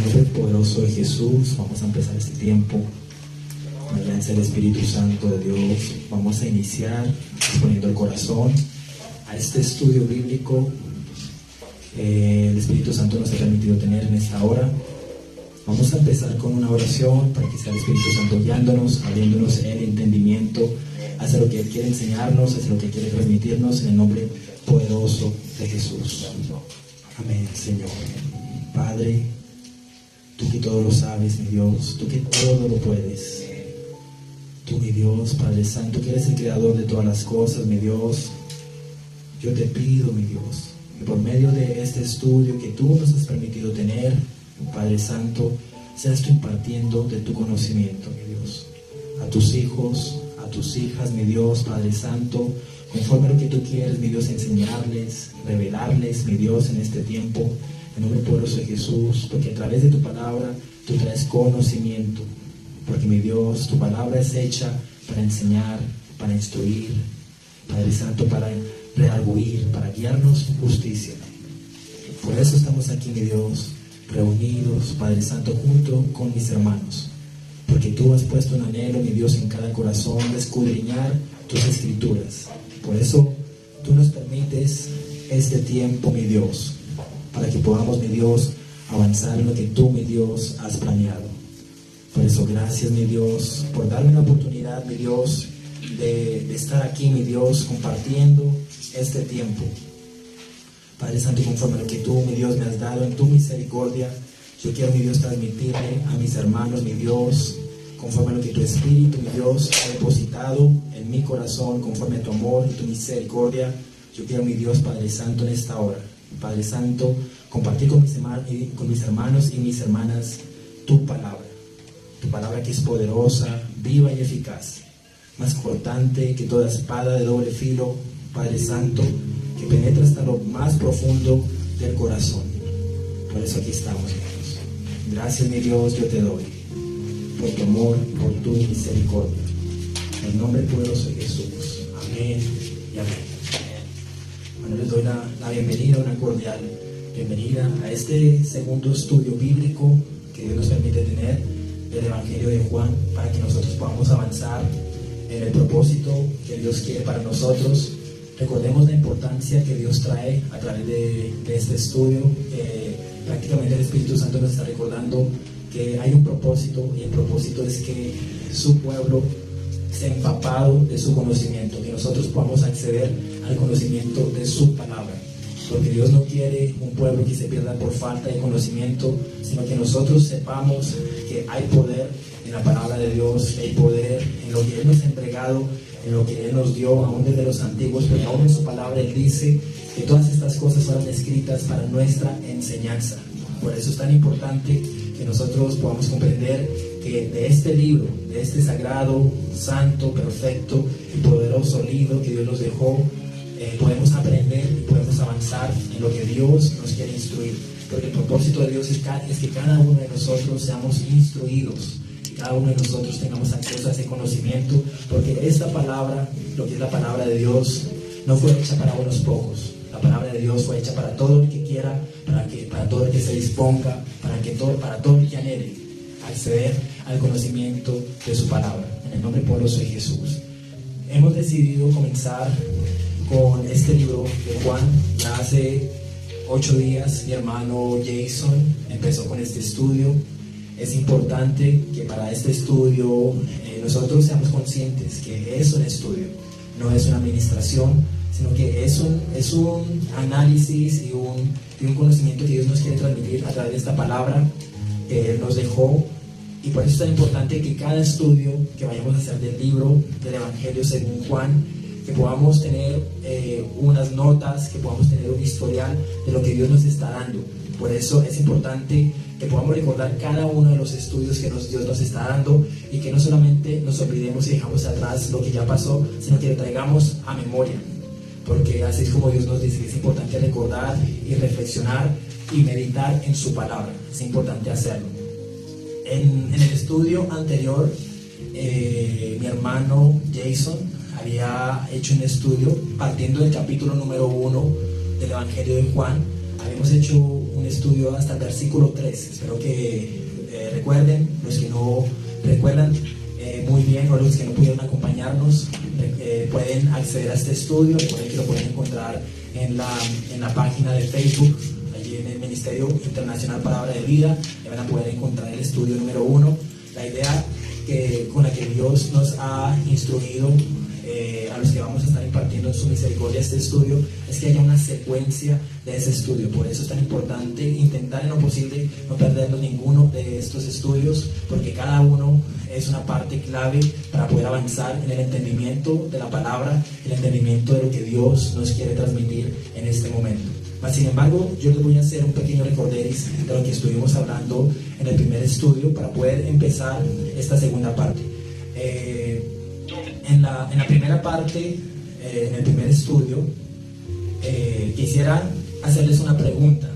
nombre poderoso de Jesús, vamos a empezar este tiempo. Con la alianza del Espíritu Santo de Dios, vamos a iniciar poniendo el corazón a este estudio bíblico que el Espíritu Santo nos ha permitido tener en esta hora. Vamos a empezar con una oración para que sea el Espíritu Santo guiándonos, abriéndonos el entendimiento hacia lo que Él quiere enseñarnos, hacia lo que quiere transmitirnos, en el nombre poderoso de Jesús. Amén, Señor. Padre, tú que todo lo sabes, mi Dios, tú que todo lo puedes. Tú, mi Dios, Padre Santo, que eres el creador de todas las cosas, mi Dios. Yo te pido, mi Dios, que por medio de este estudio que tú nos has permitido tener, Padre Santo, seas tú impartiendo de tu conocimiento, mi Dios, a tus hijos, a tus hijas, mi Dios, Padre Santo, conforme a lo que tú quieres, mi Dios, enseñarles, revelarles, mi Dios, en este tiempo, en nombre poderoso de Jesús, porque a través de tu palabra tú traes conocimiento, porque, mi Dios, tu palabra es hecha para enseñar, para instruir, Padre Santo, para redarguir, para guiarnos en justicia. Por eso estamos aquí, mi Dios, reunidos, Padre Santo, junto con mis hermanos, porque tú has puesto un anhelo, mi Dios, en cada corazón de escudriñar tus escrituras. Por eso tú nos permites este tiempo, mi Dios, para que podamos, mi Dios, avanzar en lo que tú, mi Dios, has planeado. Por eso, gracias, mi Dios, por darme la oportunidad, mi Dios, de estar aquí, mi Dios, compartiendo este tiempo. Padre Santo, conforme a lo que tú, mi Dios, me has dado en tu misericordia, yo quiero, mi Dios, transmitirle a mis hermanos, mi Dios, conforme a lo que tu Espíritu, mi Dios, ha depositado en mi corazón, conforme a tu amor y tu misericordia. Yo quiero, mi Dios, Padre Santo, en esta hora, Padre Santo, compartir con mis hermanos y mis hermanas tu palabra que es poderosa, viva y eficaz, más cortante que toda espada de doble filo, Padre Santo, que penetra hasta lo más profundo del corazón. Por eso aquí estamos, hermanos. Gracias, mi Dios, yo te doy por tu amor, por tu misericordia. En el nombre poderoso de Jesús. Amén y amén. Bueno, les doy la bienvenida, una cordial bienvenida a este segundo estudio bíblico que Dios nos permite tener del Evangelio de Juan, para que nosotros podamos avanzar en el propósito que Dios quiere para nosotros. Recordemos la importancia que Dios trae a través de este estudio. Prácticamente el Espíritu Santo nos está recordando que hay un propósito, y el propósito es que su pueblo esté empapado de su conocimiento, que nosotros podamos acceder al conocimiento de su palabra. Porque Dios no quiere un pueblo que se pierda por falta de conocimiento, sino que nosotros sepamos que hay poder en la palabra de Dios, hay poder en lo que Él nos ha entregado, en lo que Él nos dio, aún desde los antiguos, pero aún en su palabra Él dice que todas estas cosas fueron escritas para nuestra enseñanza. Por eso es tan importante que nosotros podamos comprender que de este libro, de este sagrado, santo, perfecto y poderoso libro que Dios nos dejó, podemos aprender y podemos avanzar en lo que Dios nos quiere instruir. Porque el propósito de Dios es que cada uno de nosotros seamos instruidos, que cada uno de nosotros tengamos acceso a ese conocimiento, porque esta palabra, lo que es la palabra de Dios, no fue hecha para unos pocos. La palabra de Dios fue hecha para todo el que quiera, para todo el que se disponga, para todo el que anhele acceder al conocimiento de su palabra. En el nombre poderoso de Jesús. Hemos decidido comenzar con este libro de Juan. Ya hace 8 días mi hermano Jason empezó con este estudio. Es importante que para este estudio nosotros seamos conscientes que es un estudio, no es una administración, sino que es un análisis y un conocimiento que Dios nos quiere transmitir a través de esta palabra que Él nos dejó. Y por eso es tan importante que cada estudio que vayamos a hacer del libro del Evangelio según Juan, que podamos tener unas notas, que podamos tener un historial de lo que Dios nos está dando. Por eso es importante que podamos recordar cada uno de los estudios que Dios nos está dando, y que no solamente nos olvidemos y dejamos atrás lo que ya pasó, sino que lo traigamos a memoria. Porque así es como Dios nos dice que es importante recordar y reflexionar y meditar en su palabra. Es importante hacerlo. En el estudio anterior, mi hermano Jason había hecho un estudio partiendo del capítulo número 1 del Evangelio de Juan. Habíamos hecho un estudio hasta el versículo 3. Espero que recuerden, los que no recuerdan muy bien, o los que no pudieron acompañarnos, pueden acceder a este estudio. Recuerden que lo pueden encontrar en la página de Facebook, allí en el Ministerio Internacional Palabra de Vida. Van a poder encontrar el estudio número 1. La idea con la que Dios nos ha instruido a los que vamos a estar impartiendo en su misericordia este estudio es que haya una secuencia de ese estudio. Por eso es tan importante intentar en lo posible no perdernos ninguno de estos estudios, porque cada uno es una parte clave para poder avanzar en el entendimiento de la palabra, el entendimiento de lo que Dios nos quiere transmitir en este momento. Sin embargo, yo les voy a hacer un pequeño recorderis de lo que estuvimos hablando en el primer estudio para poder empezar esta segunda parte. En la primera parte, en el primer estudio, quisiera hacerles una pregunta,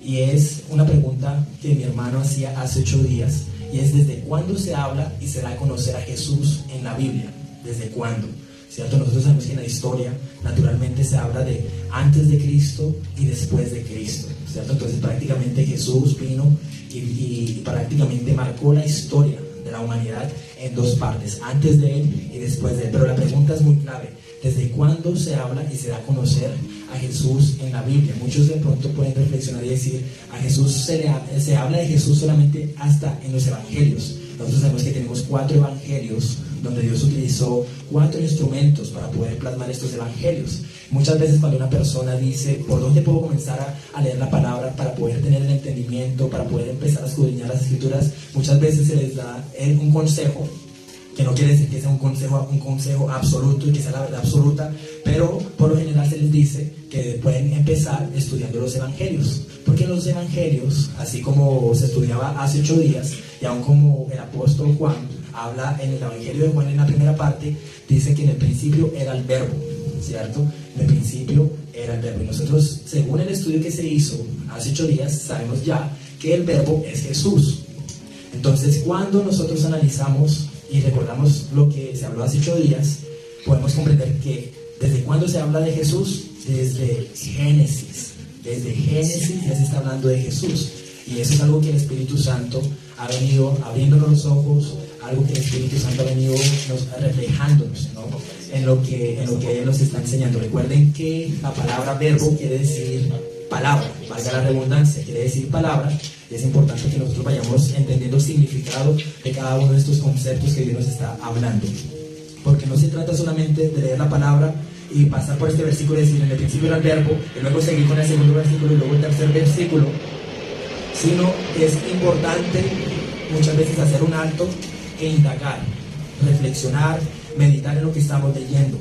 y es una pregunta que mi hermano hacía hace 8 días, y es: ¿desde cuándo se habla y se da a conocer a Jesús en la Biblia? ¿Desde cuándo? ¿Cierto? Nosotros sabemos que en la historia naturalmente se habla de antes de Cristo y después de Cristo, ¿cierto? Entonces prácticamente Jesús vino y prácticamente marcó la historia de la humanidad en 2 partes, antes de Él y después de Él. Pero la pregunta es muy clave: ¿desde cuándo se habla y se da a conocer a Jesús en la Biblia? Muchos de pronto pueden reflexionar y decir: a Jesús se habla de Jesús solamente hasta en los evangelios. Nosotros sabemos que tenemos 4 evangelios donde Dios utilizó 4 instrumentos para poder plasmar estos evangelios. Muchas veces cuando una persona dice: ¿por dónde puedo comenzar a leer la palabra para poder tener el entendimiento, para poder empezar a escudriñar las escrituras? Muchas veces se les da un consejo, que no quiere decir que sea un consejo absoluto y que sea la verdad absoluta, pero por lo general se les dice que pueden empezar estudiando los evangelios, porque en los evangelios, así como se estudiaba hace 8 días, y aún como el apóstol Juan habla en el evangelio de Juan en la primera parte, dice que en el principio era el verbo, ¿cierto? En el principio era el verbo, y nosotros, según el estudio que se hizo hace 8 días, sabemos ya que el verbo es Jesús. Entonces, cuando nosotros analizamos y recordamos lo que se habló hace 8 días, podemos comprender que desde cuándo se habla de Jesús, desde Génesis ya se está hablando de Jesús, y eso es algo que el Espíritu Santo ha venido abriéndonos los ojos, algo que el Espíritu Santo ha venido reflejándonos, ¿no? en lo que Él nos está enseñando. Recuerden que la palabra verbo quiere decir palabra, valga la redundancia, quiere decir palabra. Es importante que nosotros vayamos entendiendo el significado de cada uno de estos conceptos que Dios nos está hablando, porque no se trata solamente de leer la palabra y pasar por este versículo y decir: en el principio era el verbo, y luego seguir con el segundo versículo y luego el tercer versículo, sino que es importante muchas veces hacer un alto e indagar, reflexionar, meditar en lo que estamos leyendo.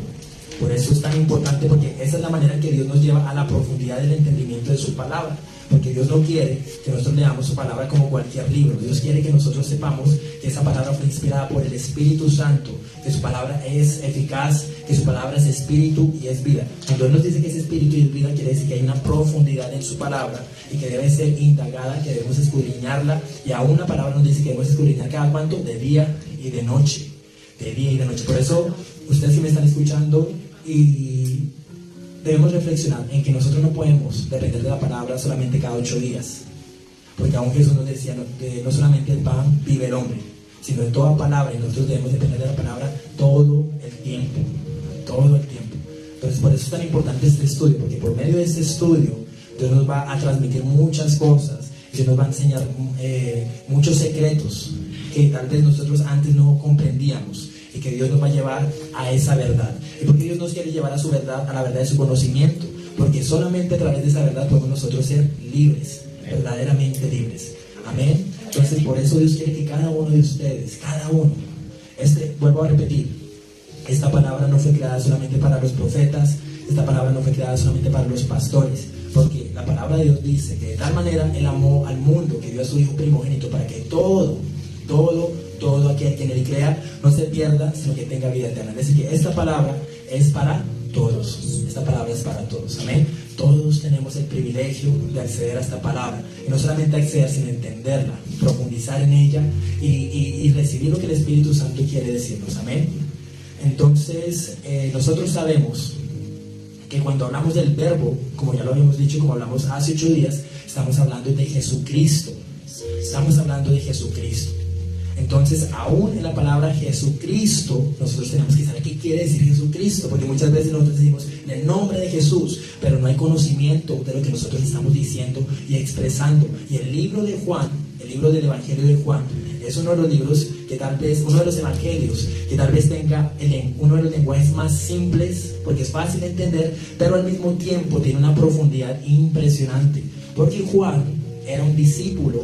Por eso es tan importante, porque esa es la manera en que Dios nos lleva a la profundidad del entendimiento de su palabra. Porque Dios no quiere que nosotros leamos su palabra como cualquier libro. Dios quiere que nosotros sepamos que esa palabra fue inspirada por el Espíritu Santo, que su palabra es eficaz, que su palabra es espíritu y es vida. Cuando Él nos dice que es espíritu y es vida, quiere decir que hay una profundidad en su palabra y que debe ser indagada, que debemos escudriñarla. Y aún la palabra nos dice que debemos escudriñar cada cuánto, de día y de noche. De día y de noche. Por eso, ustedes que me están escuchando, y debemos reflexionar en que nosotros no podemos depender de la palabra solamente cada 8 días, porque aún Jesús nos decía: no solamente el pan vive el hombre, sino de toda palabra, y nosotros debemos depender de la palabra todo el tiempo. Entonces, por eso es tan importante este estudio, porque por medio de este estudio Dios nos va a transmitir muchas cosas, Dios nos va a enseñar muchos secretos que tal vez nosotros antes no comprendíamos, y que Dios nos va a llevar a esa verdad. ¿Y por qué Dios nos quiere llevar a su verdad, a la verdad de su conocimiento? Porque solamente a través de esa verdad podemos nosotros ser libres, verdaderamente libres. Amén. Entonces, por eso Dios quiere que cada uno de ustedes, vuelvo a repetir, esta palabra no fue creada solamente para los profetas, esta palabra no fue creada solamente para los pastores, porque la palabra de Dios dice que de tal manera Él amó al mundo que dio a su Hijo primogénito, para que todo aquel que en Él crea no se pierda, sino que tenga vida eterna. Es decir, que esta palabra es para todos. Esta palabra es para todos. Amén. Todos tenemos el privilegio de acceder a esta palabra. Y no solamente acceder, sino entenderla, profundizar en ella y recibir lo que el Espíritu Santo quiere decirnos. Amén. Entonces, nosotros sabemos que cuando hablamos del verbo, como ya lo habíamos dicho, como hablamos hace 8 días, estamos hablando de Jesucristo. Estamos hablando de Jesucristo. Entonces, aún en la palabra Jesucristo, nosotros tenemos que saber qué quiere decir Jesucristo, porque muchas veces nosotros decimos en el nombre de Jesús, pero no hay conocimiento de lo que nosotros estamos diciendo y expresando. Y el libro de Juan, el libro del Evangelio de Juan, es uno de los libros que tal vez, uno de los evangelios que tal vez tenga uno de los lenguajes más simples, porque es fácil de entender, pero al mismo tiempo tiene una profundidad impresionante, porque Juan era un discípulo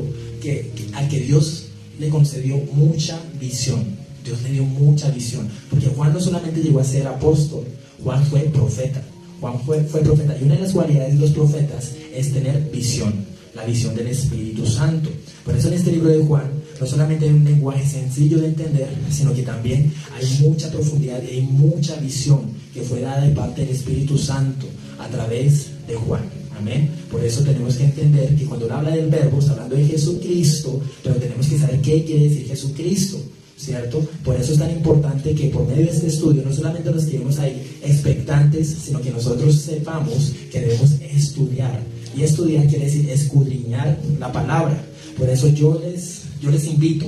al que Dios le concedió mucha visión. Dios le dio mucha visión, porque Juan no solamente llegó a ser apóstol, Juan fue profeta. Juan fue profeta, y una de las cualidades de los profetas es tener visión, la visión del Espíritu Santo. Por eso en este libro de Juan no solamente hay un lenguaje sencillo de entender, sino que también hay mucha profundidad y hay mucha visión que fue dada de parte del Espíritu Santo a través de Juan. Amén. Por eso tenemos que entender que cuando habla del verbo está hablando de Jesucristo, pero tenemos que saber qué quiere decir Jesucristo, ¿cierto? Por eso es tan importante que por medio de este estudio no solamente nos quedemos ahí expectantes, sino que nosotros sepamos que debemos estudiar. Y estudiar quiere decir escudriñar la palabra. Por eso yo les invito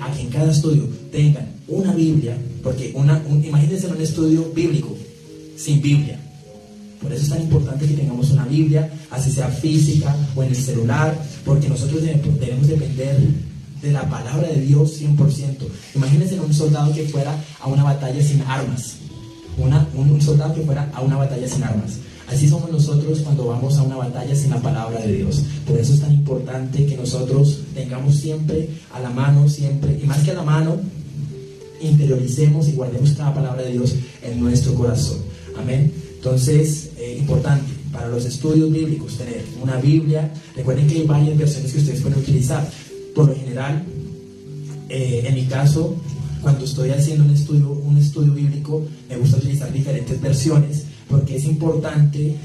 a que en cada estudio tengan una Biblia, porque imagínense un estudio bíblico sin Biblia. Por eso es tan importante que tengamos una Biblia, así sea física o en el celular, porque nosotros debemos depender de la palabra de Dios 100%. Imagínense un soldado que fuera a una batalla sin armas. Un soldado que fuera a una batalla sin armas. Así somos nosotros cuando vamos a una batalla sin la palabra de Dios. Por eso es tan importante que nosotros tengamos siempre a la mano, siempre, y más que a la mano, interioricemos y guardemos cada palabra de Dios en nuestro corazón. Amén. Entonces, importante para los estudios bíblicos tener una Biblia. Recuerden que hay varias versiones que ustedes pueden utilizar. Por lo general, en mi caso, cuando estoy haciendo un estudio bíblico, me gusta utilizar diferentes versiones, porque es importante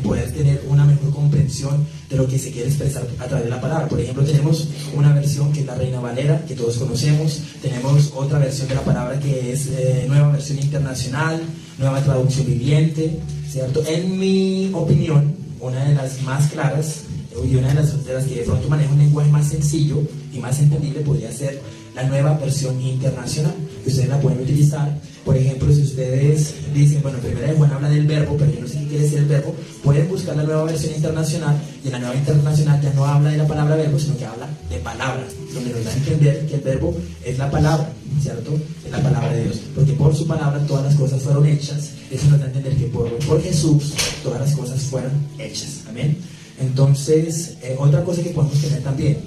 poder tener una mejor comprensión de lo que se quiere expresar a través de la palabra. Por ejemplo, tenemos una versión que es la Reina Valera, que todos conocemos. Tenemos otra versión de la palabra que es Nueva Versión Internacional, Nueva Traducción Viviente, ¿cierto? En mi opinión, una de las más claras y una de las que de pronto maneja un lenguaje más sencillo y más entendible podría ser la Nueva Versión Internacional, que ustedes la pueden utilizar. Por ejemplo, si ustedes dicen, bueno, Primera de Juan habla del verbo, pero yo no sé qué quiere decir el verbo, pueden buscar la Nueva Versión Internacional, y en la Nueva Internacional ya no habla de la palabra verbo, sino que habla de palabra, donde nos da a entender que el verbo es la palabra, ¿cierto? Es la palabra de Dios, porque por su palabra todas las cosas fueron hechas. Eso nos da a entender que por Jesús todas las cosas fueron hechas. Amén. Entonces, otra cosa que podemos tener también,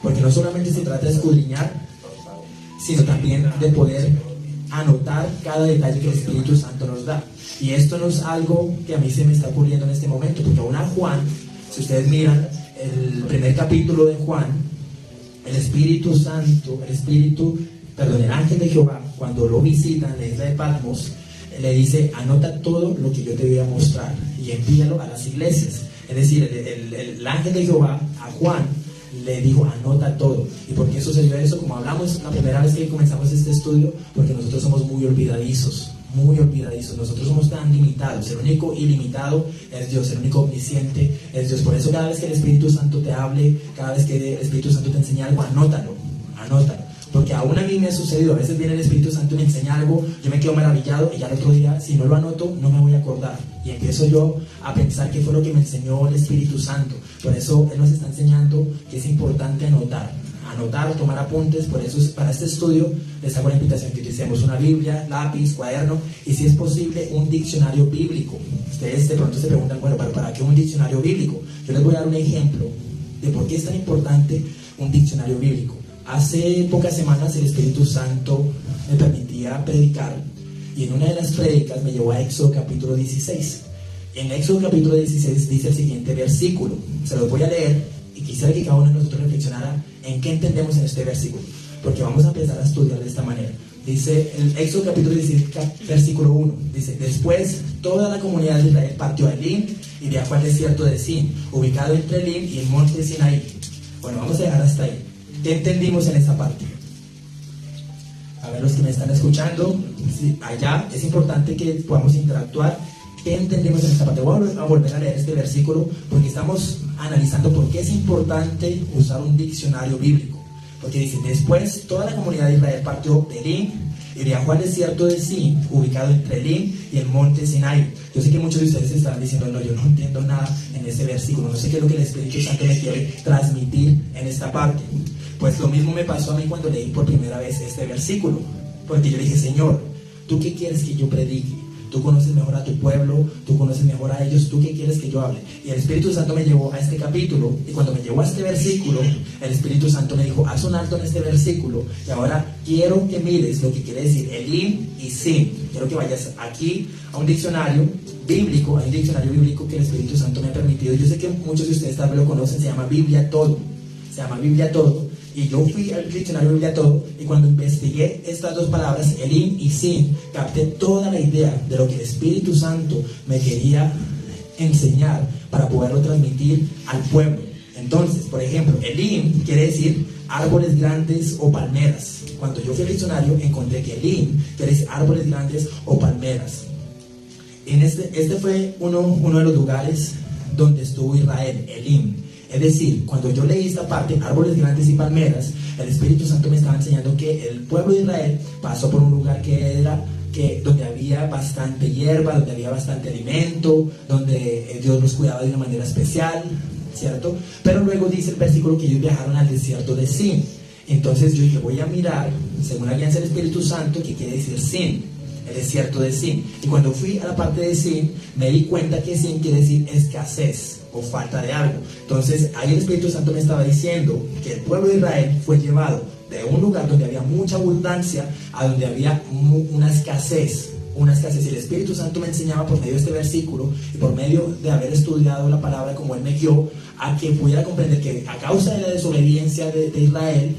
porque no solamente se trata de escudriñar, sino también de poder anotar cada detalle que el Espíritu Santo nos da. Y esto no es algo que a mí se me está ocurriendo en este momento, porque aún a Juan, si ustedes miran el primer capítulo de Juan, el ángel de Jehová, cuando lo visita en la isla de Patmos, le dice, anota todo lo que yo te voy a mostrar y envíalo a las iglesias. Es decir, el ángel de Jehová a Juan le dijo, anota todo. ¿Y por qué sucedió eso? Como hablamos la primera vez que comenzamos este estudio, porque nosotros somos muy olvidadizos. Nosotros somos tan limitados. El único ilimitado es Dios, el único omnisciente es Dios. Por eso cada vez que el Espíritu Santo te hable, cada vez que el Espíritu Santo te enseña algo, anótalo. Porque aún a mí me ha sucedido, a veces viene el Espíritu Santo y me enseña algo, yo me quedo maravillado y ya el otro día, si no lo anoto, no me voy a acordar. Y empiezo yo a pensar qué fue lo que me enseñó el Espíritu Santo. Por eso Él nos está enseñando que es importante anotar, tomar apuntes. Por eso para este estudio les hago la invitación que utilicemos una Biblia, lápiz, cuaderno y, si es posible, un diccionario bíblico. Ustedes de pronto se preguntan, bueno, ¿pero para qué un diccionario bíblico? Yo les voy a dar un ejemplo de por qué es tan importante un diccionario bíblico. Hace pocas semanas el Espíritu Santo me permitía predicar, y en una de las prédicas me llevó a Éxodo capítulo 16. En Éxodo capítulo 16 dice el siguiente versículo, se los voy a leer y quisiera que cada uno de nosotros reflexionara en qué entendemos en este versículo, porque vamos a empezar a estudiar de esta manera. Dice el Éxodo capítulo 16 versículo 1, dice, después toda la comunidad de Israel partió a Elim y viajó al desierto de Sin, ubicado entre Elim y el monte Sinaí. Bueno, vamos a dejar hasta ahí. ¿Qué entendimos en esta parte? A ver, los que me están escuchando, sí, allá es importante que podamos interactuar ¿qué entendemos en esta parte? Voy a volver a leer este versículo porque estamos analizando por qué es importante usar un diccionario bíblico. Porque dice, después toda la comunidad de Israel partió de Elim y viajó al desierto de Sin, ubicado entre Elim y el monte Sinai. Yo sé que muchos de ustedes estarán diciendo, no, yo no entiendo nada en ese versículo, no sé qué es lo que el Espíritu Santo me quiere transmitir en esta parte. Pues lo mismo me pasó a mí cuando leí por primera vez este versículo, porque yo dije, Señor, ¿tú qué quieres que yo predique? Tú conoces mejor a tu pueblo, tú conoces mejor a ellos, ¿tú qué quieres que yo hable? Y el Espíritu Santo me llevó a este capítulo, y cuando me llevó a este versículo, el Espíritu Santo me dijo, haz un alto en este versículo, y ahora quiero que mires lo que quiere decir Elim y Sin. Quiero que vayas aquí a un diccionario bíblico, hay un diccionario bíblico que el Espíritu Santo me ha permitido. Yo sé que muchos de ustedes tal vez lo conocen, se llama Biblia Todo. Se llama Biblia Todo. Y yo fui al diccionario Biblia Todo, y cuando investigué estas dos palabras, Elim y Sin, capté toda la idea de lo que el Espíritu Santo me quería enseñar para poderlo transmitir al pueblo. Entonces, por ejemplo, Elim quiere decir árboles grandes o palmeras. Cuando yo fui al diccionario encontré que Elim quiere decir árboles grandes o palmeras. Este fue uno de los lugares donde estuvo Israel, Elim. Es decir, cuando yo leí esta parte, árboles grandes y palmeras, el Espíritu Santo me estaba enseñando que el pueblo de Israel pasó por un lugar donde había bastante hierba, donde había bastante alimento, donde Dios los cuidaba de una manera especial, ¿cierto? Pero luego dice el versículo que ellos viajaron al desierto de Sin. Entonces yo dije, voy a mirar, según la guianza del Espíritu Santo, qué quiere decir Sin, el desierto de Sin. Y cuando fui a la parte de Sin, me di cuenta que Sin quiere decir escasez o falta de algo. Entonces ahí el Espíritu Santo me estaba diciendo que el pueblo de Israel fue llevado de un lugar donde había mucha abundancia a donde había una escasez. Y el Espíritu Santo me enseñaba por medio de este versículo y por medio de haber estudiado la palabra como Él me guió, a que pudiera comprender que a causa de la desobediencia de Israel,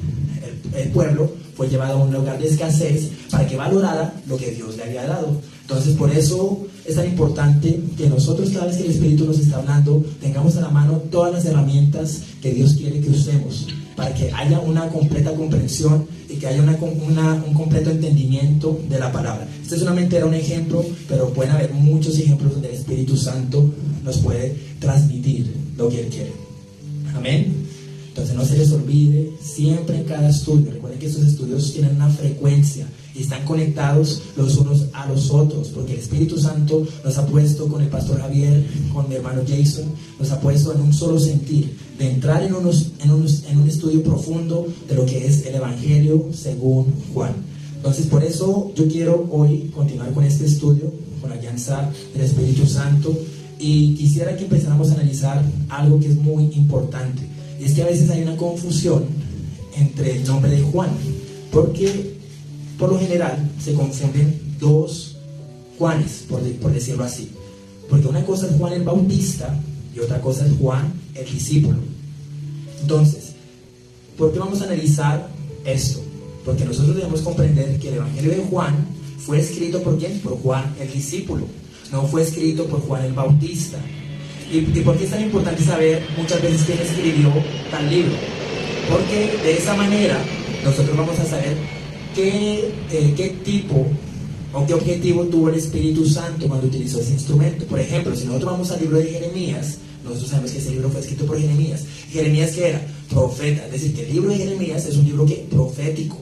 el pueblo fue llevado a un lugar de escasez para que valorara lo que Dios le había dado. Entonces, por eso es tan importante que nosotros, cada vez que el Espíritu nos está hablando, tengamos a la mano todas las herramientas que Dios quiere que usemos, para que haya una completa comprensión y que haya un completo entendimiento de la palabra. Este solamente era un ejemplo, pero pueden haber muchos ejemplos donde el Espíritu Santo nos puede transmitir lo que Él quiere. Amén. Entonces no se les olvide, siempre en cada estudio, recuerden que estos estudios tienen una frecuencia y están conectados los unos a los otros, porque el Espíritu Santo nos ha puesto con el pastor Javier, con mi hermano Jason, nos ha puesto en un solo sentir, de entrar en un estudio profundo de lo que es el Evangelio según Juan. Entonces por eso yo quiero hoy continuar con este estudio, con la guianza del Espíritu Santo, y quisiera que empezáramos a analizar algo que es muy importante. Y es que a veces hay una confusión entre el nombre de Juan, porque por lo general se confunden dos Juanes, por decirlo así. Porque una cosa es Juan el Bautista y otra cosa es Juan el discípulo. Entonces, ¿por qué vamos a analizar esto? Porque nosotros debemos comprender que el Evangelio de Juan fue escrito ¿por quién? Por Juan el discípulo, no fue escrito por Juan el Bautista. ¿Y por qué es tan importante saber muchas veces quién escribió tal libro? Porque de esa manera nosotros vamos a saber qué tipo o qué objetivo tuvo el Espíritu Santo cuando utilizó ese instrumento. Por ejemplo, si nosotros vamos al libro de Jeremías, nosotros sabemos que ese libro fue escrito por Jeremías. Jeremías, ¿qué era? Profeta. Es decir, que el libro de Jeremías es un libro profético.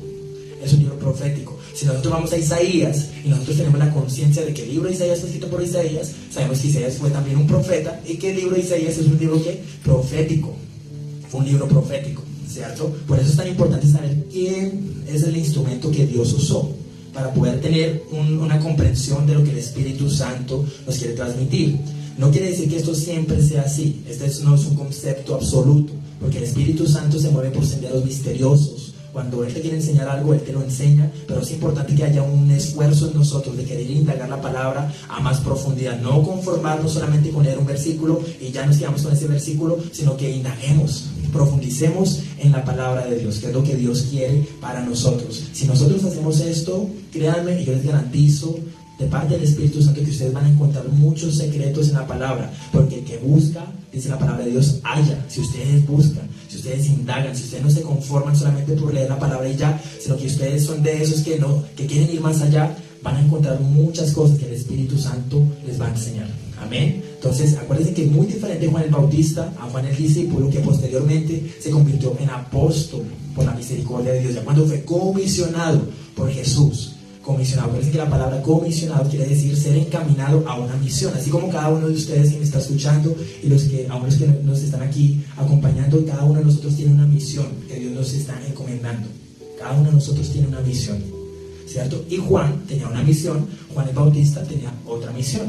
Es un libro profético. Si nosotros vamos a Isaías y nosotros tenemos la conciencia de que el libro de Isaías fue escrito por Isaías, sabemos que Isaías fue también un profeta y que el libro de Isaías es un libro profético. Fue un libro profético, ¿cierto? Por eso es tan importante saber quién es el instrumento que Dios usó para poder tener una comprensión de lo que el Espíritu Santo nos quiere transmitir. No quiere decir que esto siempre sea así. Este no es un concepto absoluto, porque el Espíritu Santo se mueve por senderos misteriosos. Cuando Él te quiere enseñar algo, Él te lo enseña, pero es importante que haya un esfuerzo en nosotros de querer indagar la palabra a más profundidad, no conformarnos solamente con leer un versículo y ya nos quedamos con ese versículo, sino que indaguemos, profundicemos en la palabra de Dios, que es lo que Dios quiere para nosotros. Si nosotros hacemos esto, créanme, y yo les garantizo de parte del Espíritu Santo que ustedes van a encontrar muchos secretos en la palabra, porque el que busca, dice la palabra de Dios, halla. Si ustedes buscan, si ustedes indagan, si ustedes no se conforman solamente por leer la palabra y ya, sino que ustedes son de esos que quieren ir más allá, van a encontrar muchas cosas que el Espíritu Santo les va a enseñar. Amén. Entonces, acuérdense que es muy diferente Juan el Bautista a Juan el discípulo, que posteriormente se convirtió en apóstol por la misericordia de Dios, ya cuando fue comisionado por Jesús. Comisionado, acuérdense que la palabra comisionado quiere decir ser encaminado a una misión, así como cada uno de ustedes que me está escuchando y aún los que nos están aquí acompañando, cada uno de nosotros tiene una misión que Dios nos está encomendando. Cada uno de nosotros tiene una misión, ¿cierto? Y Juan tenía una misión, Juan el Bautista tenía otra misión.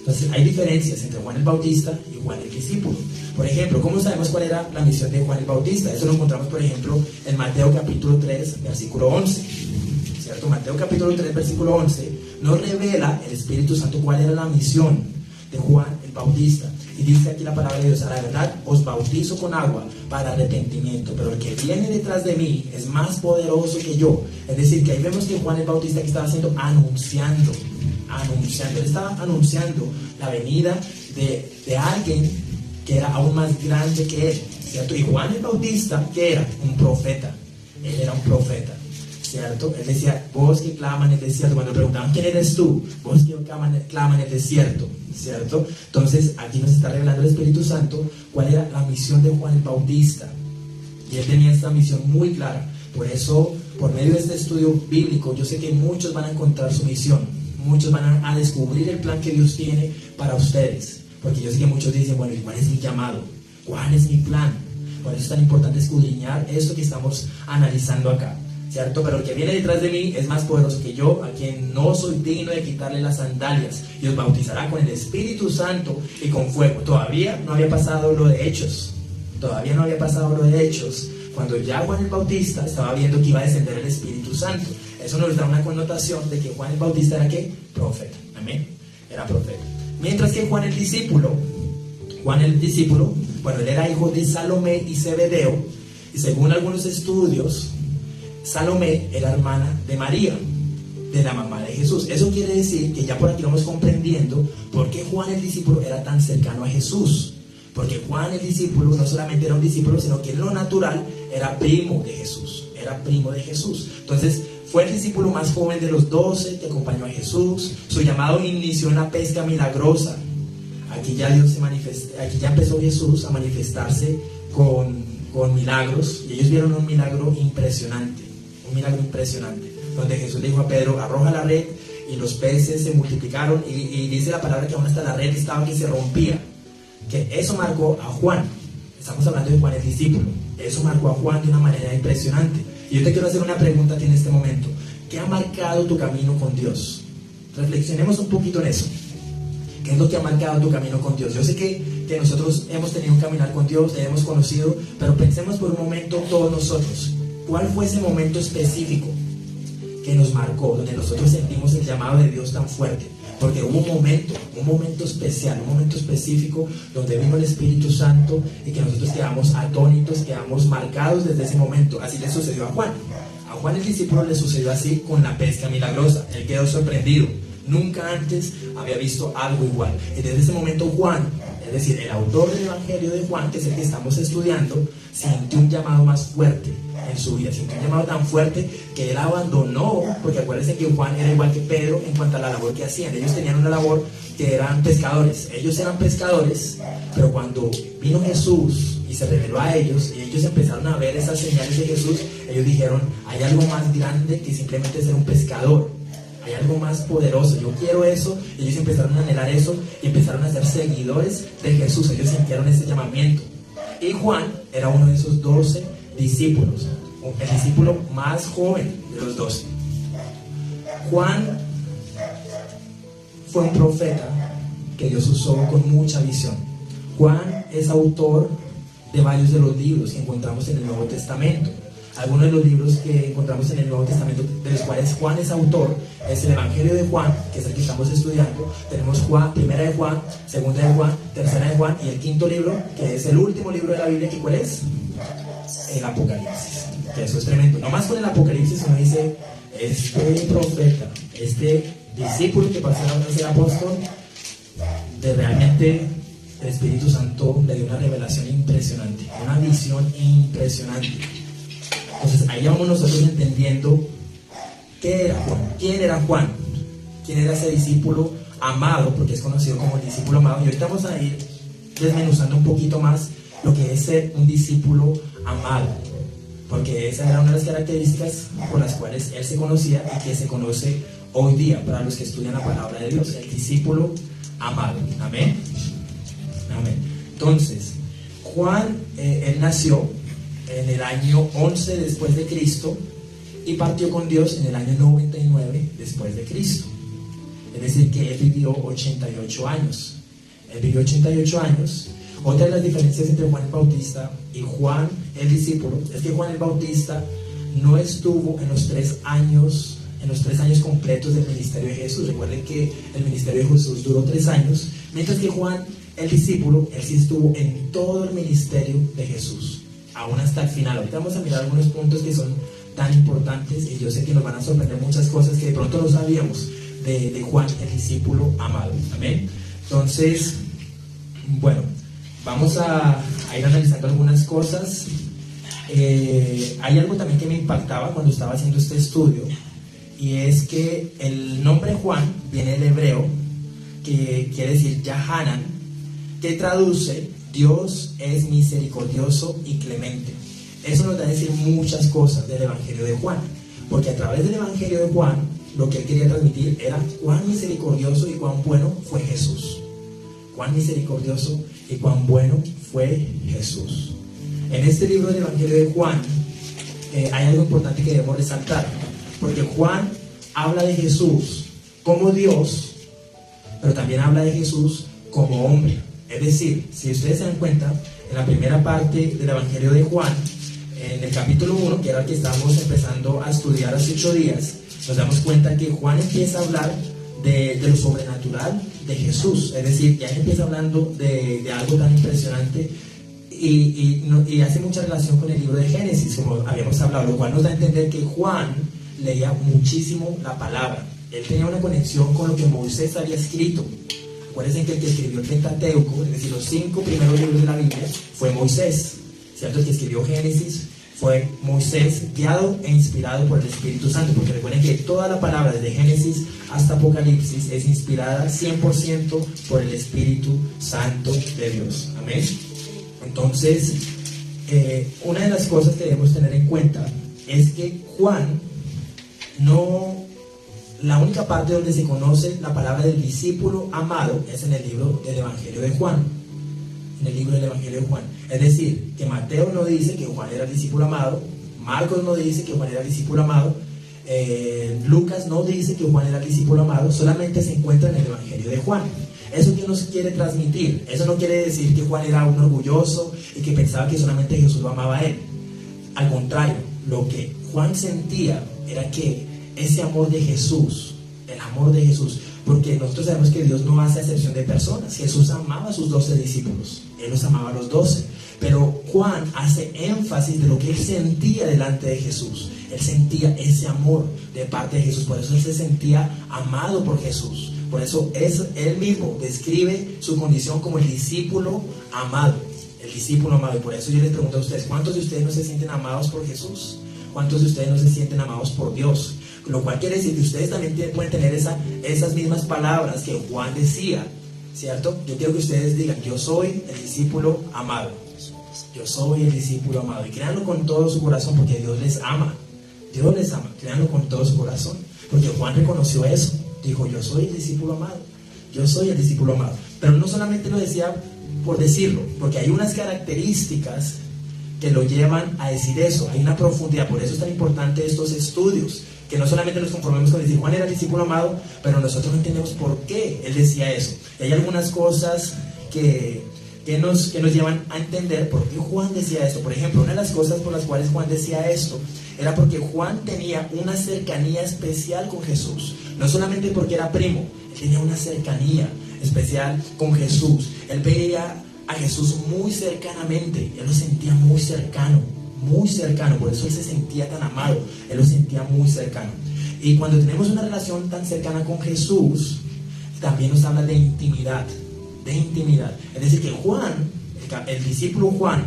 Entonces hay diferencias entre Juan el Bautista y Juan el discípulo. Por ejemplo, ¿cómo sabemos cuál era la misión de Juan el Bautista? Eso lo encontramos, por ejemplo, en Mateo capítulo 3, versículo 11. ¿Cierto? Mateo capítulo 3, versículo 11 nos revela el Espíritu Santo cuál era la misión de Juan el Bautista. Y dice aquí la palabra de Dios: a la verdad os bautizo con agua para arrepentimiento, pero el que viene detrás de mí es más poderoso que yo. Es decir, que ahí vemos que Juan el Bautista que estaba haciendo, anunciando. Él estaba anunciando la venida de alguien que era aún más grande que él, ¿cierto? Y Juan el Bautista, que era un profeta, él era un profeta, ¿cierto? Él decía: vos que claman en el desierto. Cuando preguntaban ¿quién eres tú? Vos que claman en el desierto, ¿cierto? Entonces aquí nos está revelando el Espíritu Santo cuál era la misión de Juan el Bautista, y él tenía esta misión muy clara. Por eso, por medio de este estudio bíblico, yo sé que muchos van a encontrar su misión, muchos van a descubrir el plan que Dios tiene para ustedes, porque yo sé que muchos dicen: bueno, ¿y cuál es mi llamado? ¿Cuál es mi plan? Por eso es tan importante escudriñar esto que estamos analizando acá, ¿cierto? Pero el que viene detrás de mí es más poderoso que yo, a quien no soy digno de quitarle las sandalias, y os bautizará con el Espíritu Santo y con fuego. Todavía no había pasado lo de Hechos, cuando ya Juan el Bautista estaba viendo que iba a descender el Espíritu Santo. Eso nos da una connotación de que Juan el Bautista era ¿qué? Profeta. Amén. Era profeta. Mientras que Juan el discípulo, bueno, él era hijo de Salomé y Zebedeo, y según algunos estudios, Salomé era hermana de María, de la mamá de Jesús. Eso quiere decir que ya por aquí vamos comprendiendo por qué Juan el discípulo era tan cercano a Jesús. Porque Juan el discípulo no solamente era un discípulo, sino que en lo natural era primo de Jesús. Entonces fue el discípulo más joven de los 12 que acompañó a Jesús. Su llamado inició en la pesca milagrosa. Aquí ya empezó Jesús a manifestarse con milagros, y ellos vieron un milagro impresionante, donde Jesús le dijo a Pedro: arroja la red, y los peces se multiplicaron, y dice la palabra que aún hasta la red estaba que se rompía. Que eso marcó a Juan. Estamos hablando de Juan el discípulo. Eso marcó a Juan de una manera impresionante. Y yo te quiero hacer una pregunta a ti en este momento: ¿qué ha marcado tu camino con Dios? Reflexionemos un poquito en eso. ¿Qué es lo que ha marcado tu camino con Dios? Yo sé que nosotros hemos tenido un caminar con Dios, le hemos conocido, pero pensemos por un momento todos nosotros. ¿Cuál fue ese momento específico que nos marcó, donde nosotros sentimos el llamado de Dios tan fuerte? Porque hubo un momento especial, un momento específico donde vino el Espíritu Santo y que nosotros quedamos atónitos, quedamos marcados desde ese momento. Así le sucedió a Juan. A Juan el discípulo le sucedió así con la pesca milagrosa. Él quedó sorprendido. Nunca antes había visto algo igual. Y desde ese momento Juan, es decir, el autor del Evangelio de Juan, que es el que estamos estudiando, sintió un llamado más fuerte en su vida, sintió un llamado tan fuerte que él abandonó, porque acuérdense que Juan era igual que Pedro en cuanto a la labor que hacían. Ellos tenían una labor que eran pescadores, pero cuando vino Jesús y se reveló a ellos, y ellos empezaron a ver esas señales de Jesús, ellos dijeron: hay algo más grande que simplemente ser un pescador, hay algo más poderoso, yo quiero eso. Y ellos empezaron a anhelar eso y empezaron a ser seguidores de Jesús. Ellos sintieron ese llamamiento, y Juan era uno de esos 12 discípulos, el discípulo más joven de los 12. Juan fue un profeta que Dios usó con mucha visión. Juan es autor de varios de los libros que encontramos en el Nuevo Testamento. Algunos de los libros que encontramos en el Nuevo Testamento, de los cuales Juan es autor, es el Evangelio de Juan, que es el que estamos estudiando. Tenemos Juan, Primera de Juan, Segunda de Juan, Tercera de Juan, y el quinto libro, que es el último libro de la Biblia, que ¿cuál es? El Apocalipsis. Que eso es tremendo. No más con el Apocalipsis uno dice: este profeta, este discípulo que pasó a ser apóstol, de realmente el Espíritu Santo le dio una revelación impresionante, una visión impresionante. Entonces ahí vamos nosotros entendiendo qué era Juan, quién era Juan. quién era ese discípulo amado, porque es conocido como el discípulo amado. Y ahorita vamos a ir desmenuzando un poquito más lo que es ser un discípulo amado, porque esa era una de las características por las cuales él se conocía y que se conoce hoy día para los que estudian la palabra de Dios, el discípulo amado. Amén. Amén. Entonces, Juan, él nació en el año 11 después de Cristo y partió con Dios en el año 99 después de Cristo. Es decir, que él vivió 88 años. Él vivió 88 años. Otra de las diferencias entre Juan el Bautista y Juan el discípulo es que Juan el Bautista no estuvo en los 3 años completos del ministerio de Jesús. Recuerden que el ministerio de Jesús duró 3 años, mientras que Juan el discípulo, él sí estuvo en todo el ministerio de Jesús, aún hasta el final. Ahorita vamos a mirar algunos puntos que son tan importantes y yo sé que nos van a sorprender muchas cosas que de pronto no sabíamos de Juan el discípulo amado. Amén. Entonces, bueno, vamos a ir analizando algunas cosas. Hay algo también que me impactaba cuando estaba haciendo este estudio, y es que el nombre Juan viene del hebreo, que quiere decir Yahanan, que traduce Dios es misericordioso y clemente. Eso nos da a decir muchas cosas del Evangelio de Juan, porque a través del Evangelio de Juan lo que él quería transmitir era cuán misericordioso y cuán bueno fue Jesús. Cuán misericordioso y cuán bueno fue Jesús. En este libro del Evangelio de Juan hay algo importante que debemos resaltar, porque Juan habla de Jesús como Dios, pero también habla de Jesús como hombre. Es decir, si ustedes se dan cuenta, en la primera parte del Evangelio de Juan, en el capítulo 1, que era el que estábamos empezando a estudiar hace 8 días, nos damos cuenta que Juan empieza a hablar de lo sobrenatural de Jesús. Es decir, ya empieza hablando de algo tan impresionante y hace mucha relación con el libro de Génesis, como habíamos hablado, lo cual nos da a entender que Juan leía muchísimo la palabra. Él tenía una conexión con lo que Moisés había escrito. Acuérdense que el que escribió el Pentateuco, es decir, los 5 primeros libros de la Biblia, fue Moisés, ¿cierto? El que escribió Génesis fue Moisés, guiado e inspirado por el Espíritu Santo, porque recuerden que toda la palabra desde Génesis hasta Apocalipsis es inspirada 100% por el Espíritu Santo de Dios. Amén. Entonces, una de las cosas que debemos tener en cuenta es que Juan la única parte donde se conoce la palabra del discípulo amado es en el libro del Evangelio de Juan. En el libro del Evangelio de Juan. Es decir, que Mateo no dice que Juan era el discípulo amado, Marcos no dice que Juan era el discípulo amado, Lucas no dice que Juan era el discípulo amado, solamente se encuentra en el Evangelio de Juan. ¿Eso qué nos quiere transmitir? Eso no quiere decir que Juan era un orgulloso y que pensaba que solamente Jesús lo amaba a él. Al contrario, lo que Juan sentía era que ese amor de Jesús, el amor de Jesús, porque nosotros sabemos que Dios no hace acepción de personas. Jesús amaba a sus 12 discípulos, Él los amaba a los 12, pero Juan hace énfasis de lo que él sentía delante de Jesús. Él sentía ese amor de parte de Jesús, por eso él se sentía amado por Jesús. Por eso él mismo describe su condición como el discípulo amado, el discípulo amado. Y por eso yo les pregunto a ustedes, ¿cuántos de ustedes no se sienten amados por Jesús? ¿Cuántos de ustedes no se sienten amados por Dios? Lo cual quiere decir que ustedes también pueden tener esas mismas palabras que Juan decía, ¿cierto? Yo quiero que ustedes digan, yo soy el discípulo amado. Yo soy el discípulo amado. Y créanlo con todo su corazón, porque Dios les ama. Dios les ama. Créanlo con todo su corazón. Porque Juan reconoció eso. Dijo, yo soy el discípulo amado. Yo soy el discípulo amado. Pero no solamente lo decía por decirlo, porque hay unas características que lo llevan a decir eso. Hay una profundidad. Por eso es tan importante estos estudios. Que no solamente nos conformemos con decir Juan era el discípulo amado, pero nosotros no entendemos por qué él decía eso. Y hay algunas cosas que nos llevan a entender por qué Juan decía esto. Por ejemplo, una de las cosas por las cuales Juan decía esto era porque Juan tenía una cercanía especial con Jesús. No solamente porque era primo, él tenía una cercanía especial con Jesús. Él veía a Jesús muy cercanamente, él lo sentía muy cercano, por eso él se sentía tan amado, él lo sentía muy cercano. Y cuando tenemos una relación tan cercana con Jesús, también nos habla de intimidad. Es decir, que Juan, el discípulo Juan,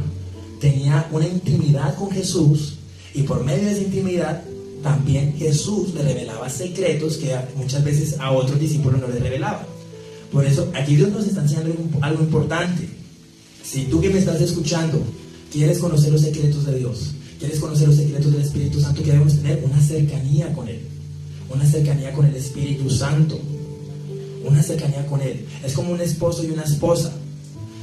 tenía una intimidad con Jesús, y por medio de esa intimidad también Jesús le revelaba secretos que muchas veces a otros discípulos no les revelaba. Por eso aquí Dios nos está enseñando algo importante. Si tú que me estás escuchando quieres conocer los secretos de Dios, quieres conocer los secretos del Espíritu Santo, que debemos tener una cercanía con Él, una cercanía con el Espíritu Santo, una cercanía con Él. Es como un esposo y una esposa.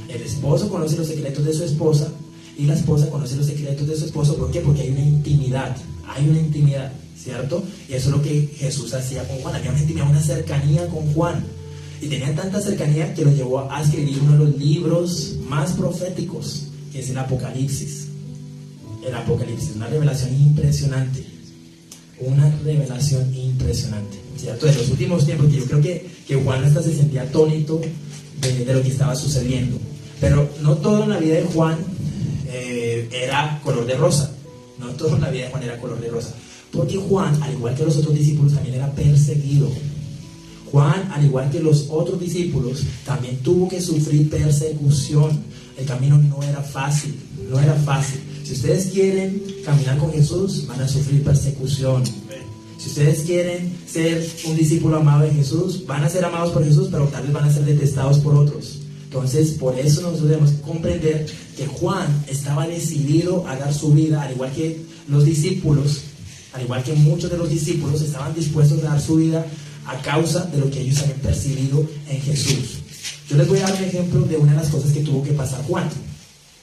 El esposo conoce los secretos de su esposa y la esposa conoce los secretos de su esposo. ¿Por qué? Porque hay una intimidad, ¿cierto? Y eso es lo que Jesús hacía con Juan. Había una intimidad, una cercanía con Juan. Y tenía tanta cercanía que lo llevó a escribir uno de los libros más proféticos, que es el Apocalipsis. El Apocalipsis, una revelación impresionante. Una revelación impresionante, ¿cierto? De los últimos tiempos, que yo creo que Juan hasta se sentía atónito de lo que estaba sucediendo. Pero no todo en la vida de Juan era color de rosa. No todo en la vida de Juan era color de rosa. Porque Juan, al igual que los otros discípulos, también era perseguido. Juan, al igual que los otros discípulos, también tuvo que sufrir persecución. El camino no era fácil, no era fácil. Si ustedes quieren caminar con Jesús, van a sufrir persecución. Si ustedes quieren ser un discípulo amado de Jesús, van a ser amados por Jesús, pero tal vez van a ser detestados por otros. Entonces, por eso nosotros debemos comprender que Juan estaba decidido a dar su vida, al igual que los discípulos, al igual que muchos de los discípulos estaban dispuestos a dar su vida a causa de lo que ellos habían percibido en Jesús. Yo les voy a dar un ejemplo de una de las cosas que tuvo que pasar Juan.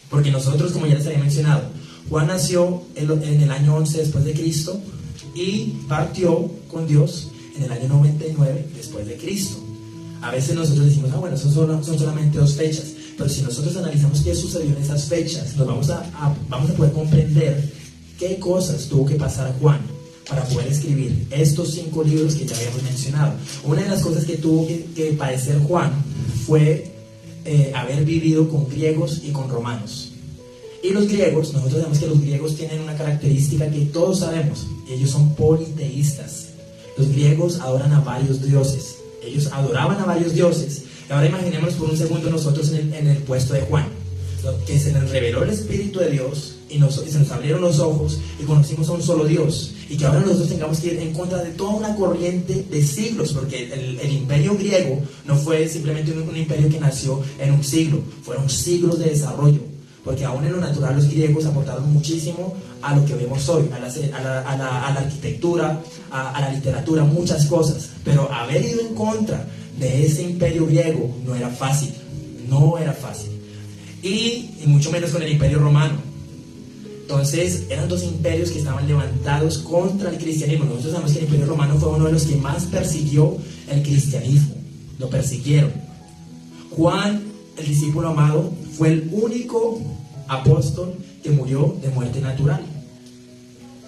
Porque nosotros, como ya les había mencionado, Juan nació en el año 11 después de Cristo y partió con Dios en el año 99 después de Cristo. A veces nosotros decimos, bueno, son solamente 2 fechas. Pero si nosotros analizamos qué sucedió en esas fechas, nos vamos a poder comprender qué cosas tuvo que pasar Juan para poder escribir estos 5 libros que ya habíamos mencionado. Una de las cosas que tuvo que padecer Juan fue haber vivido con griegos y con romanos. Y los griegos, nosotros sabemos que los griegos tienen una característica que todos sabemos, y ellos son politeístas. Los griegos adoran a varios dioses. Ellos adoraban a varios dioses. Y ahora imaginemos por un segundo nosotros en el puesto de Juan, que se nos reveló el Espíritu de Dios y se nos abrieron los ojos y conocimos a un solo Dios, y que ahora nosotros tengamos que ir en contra de toda una corriente de siglos, porque el imperio griego no fue simplemente un imperio que nació en un siglo, fueron siglos de desarrollo, porque aún en lo natural los griegos aportaron muchísimo a lo que vemos hoy, a la arquitectura, a la literatura, muchas cosas. Pero haber ido en contra de ese imperio griego no era fácil, y mucho menos con el imperio romano. Entonces eran 2 imperios que estaban levantados contra el cristianismo. Nosotros sabemos que el imperio romano fue uno de los que más persiguió el cristianismo, lo persiguieron. Juan, el discípulo amado, fue el único apóstol que murió de muerte natural,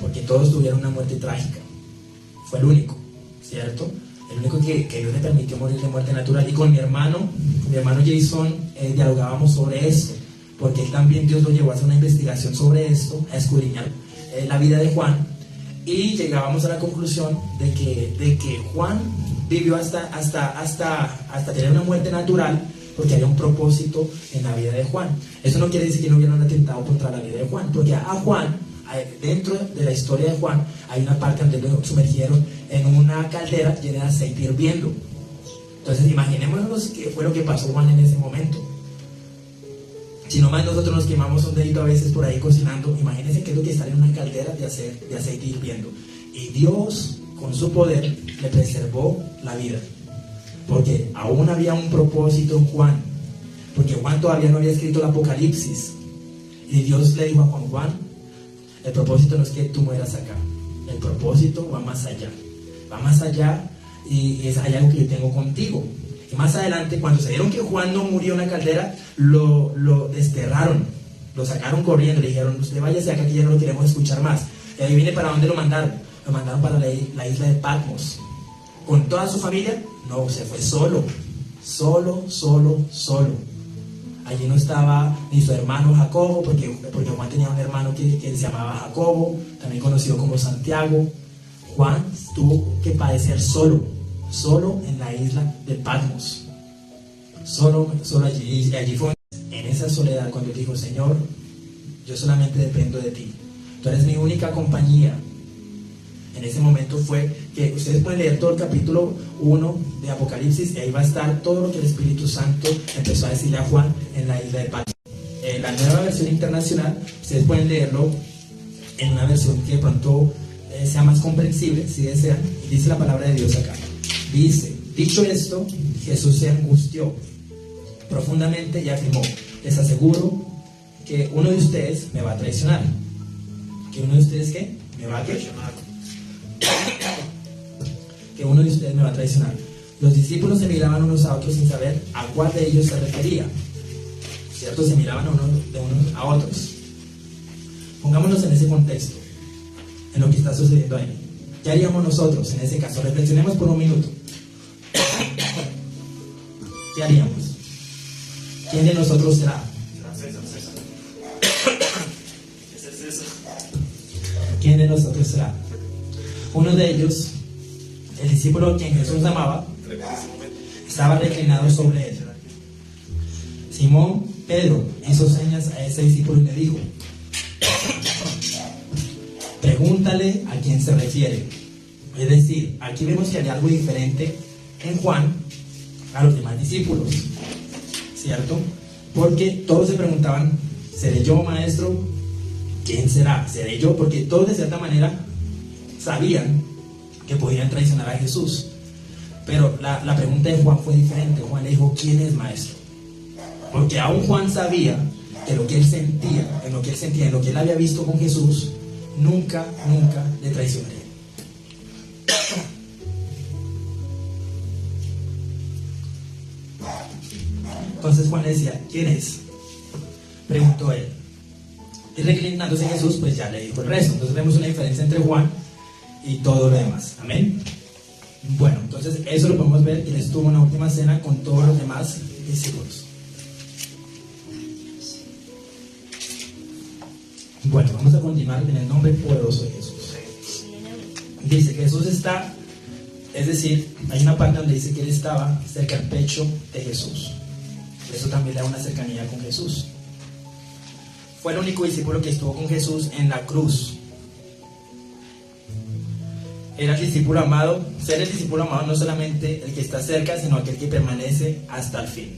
porque todos tuvieron una muerte trágica. Fue el único, ¿cierto? El único que Dios le permitió morir de muerte natural. Y con mi hermano Jason, dialogábamos sobre esto, porque él también, Dios lo llevó a hacer una investigación sobre esto, a escudriñar la vida de Juan, y llegábamos a la conclusión de que Juan vivió hasta tener una muerte natural, porque había un propósito en la vida de Juan. Eso no quiere decir que no hubiera un atentado contra la vida de Juan, porque a Juan, dentro de la historia de Juan, hay una parte donde lo sumergieron en una caldera llena de aceite hirviendo. Entonces imaginémonos qué fue lo que pasó Juan en ese momento. Si nomás nosotros nos quemamos un dedito a veces por ahí cocinando, imagínense qué es lo que está en una caldera de aceite hirviendo. Y Dios, con su poder, le preservó la vida, porque aún había un propósito en Juan, porque Juan todavía no había escrito el Apocalipsis. Y Dios le dijo a Juan, el propósito no es que tú mueras acá, el propósito va más allá, y hay algo que yo tengo contigo. Y más adelante, cuando se vieron que Juan no murió en la caldera, lo desterraron, lo sacaron corriendo, le dijeron, usted váyase acá que ya no lo queremos escuchar más. Y ahí viene para dónde lo mandaron. Lo mandaron para la isla de Patmos. ¿Con toda su familia? No, se fue solo. Allí no estaba ni su hermano Jacobo, porque Juan tenía un hermano que se llamaba Jacobo, también conocido como Santiago. Juan tuvo que padecer solo en la isla de Patmos. Solo allí. Y allí fue en esa soledad cuando dijo, Señor, yo solamente dependo de ti. Tú eres mi única compañía en ese momento fue que ustedes pueden leer todo el capítulo 1 de Apocalipsis y ahí va a estar todo lo que el Espíritu Santo empezó a decirle a Juan en la isla de Patmos. La nueva versión internacional, ustedes pueden leerlo en una versión que de pronto sea más comprensible, si desean. Dice la palabra de Dios acá. Dice, dicho esto, Jesús se angustió profundamente y afirmó, les aseguro que uno de ustedes me va a traicionar. ¿Que uno de ustedes qué? ¿Me va a traicionar? Que uno de ustedes me va a traicionar. Los discípulos se miraban unos a otros sin saber a cuál de ellos se refería. ¿Cierto? Se miraban unos a otros. Pongámonos en ese contexto, en lo que está sucediendo ahí. ¿Qué haríamos nosotros en ese caso? Reflexionemos por un minuto. ¿Qué haríamos? ¿Quién de nosotros será? ¿Quién de nosotros será? Uno de ellos, el discípulo a quien Jesús amaba, estaba reclinado sobre él. Simón Pedro hizo señas a ese discípulo y le dijo, pregúntale a quién se refiere. Es decir, aquí vemos que hay algo diferente en Juan a los demás discípulos, ¿cierto? Porque todos se preguntaban, ¿seré yo, maestro? ¿Quién será? ¿Seré yo? Porque todos de cierta manera sabían que podían traicionar a Jesús. Pero la pregunta de Juan fue diferente. Juan le dijo, ¿quién es maestro? Porque aún Juan sabía que lo que él sentía, en lo que él había visto con Jesús, nunca le traicionaría. Entonces Juan le decía, ¿quién es? Preguntó él. Y reclinándose Jesús, pues ya le dijo el resto. Entonces vemos una diferencia entre Juan y todo lo demás. Amén. Bueno, entonces eso lo podemos ver. Él estuvo en la última cena con todos los demás discípulos. Bueno, vamos a continuar en el nombre poderoso de Jesús. Dice que Jesús está, es decir, hay una parte donde dice que él estaba cerca del pecho de Jesús. Eso también le da una cercanía con Jesús. Fue el único discípulo que estuvo con Jesús en la cruz. Era el discípulo amado. Ser el discípulo amado no solamente el que está cerca, sino aquel que permanece hasta el fin.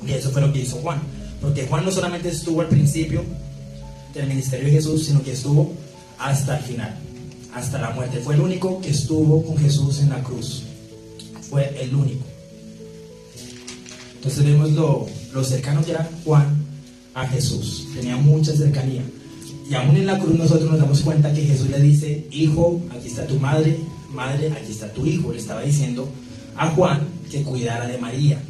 Y eso fue lo que hizo Juan. Porque Juan no solamente estuvo al principio del ministerio de Jesús, sino que estuvo hasta el final, hasta la muerte. Fue el único que estuvo con Jesús en la cruz. Fue el único. Entonces vemos lo cercano que era Juan a Jesús. Tenía mucha cercanía. Y aún en la cruz nosotros nos damos cuenta que Jesús le dice, hijo, aquí está tu madre, madre, aquí está tu hijo. Le estaba diciendo a Juan que cuidara de María.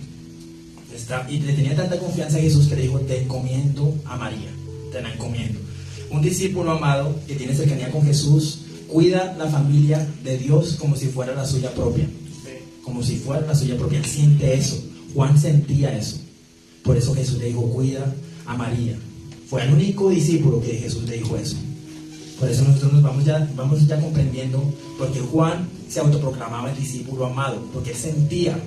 Y le tenía tanta confianza a Jesús que le dijo, te encomiendo a María. Te la encomiendo. Un discípulo amado que tiene cercanía con Jesús cuida la familia de Dios como si fuera la suya propia. Como si fuera la suya propia. Él siente eso. Juan sentía eso. Por eso Jesús le dijo, cuida a María. Fue el único discípulo que Jesús le dijo eso. Por eso nosotros nos vamos ya comprendiendo, porque Juan se autoproclamaba el discípulo amado, porque él sentía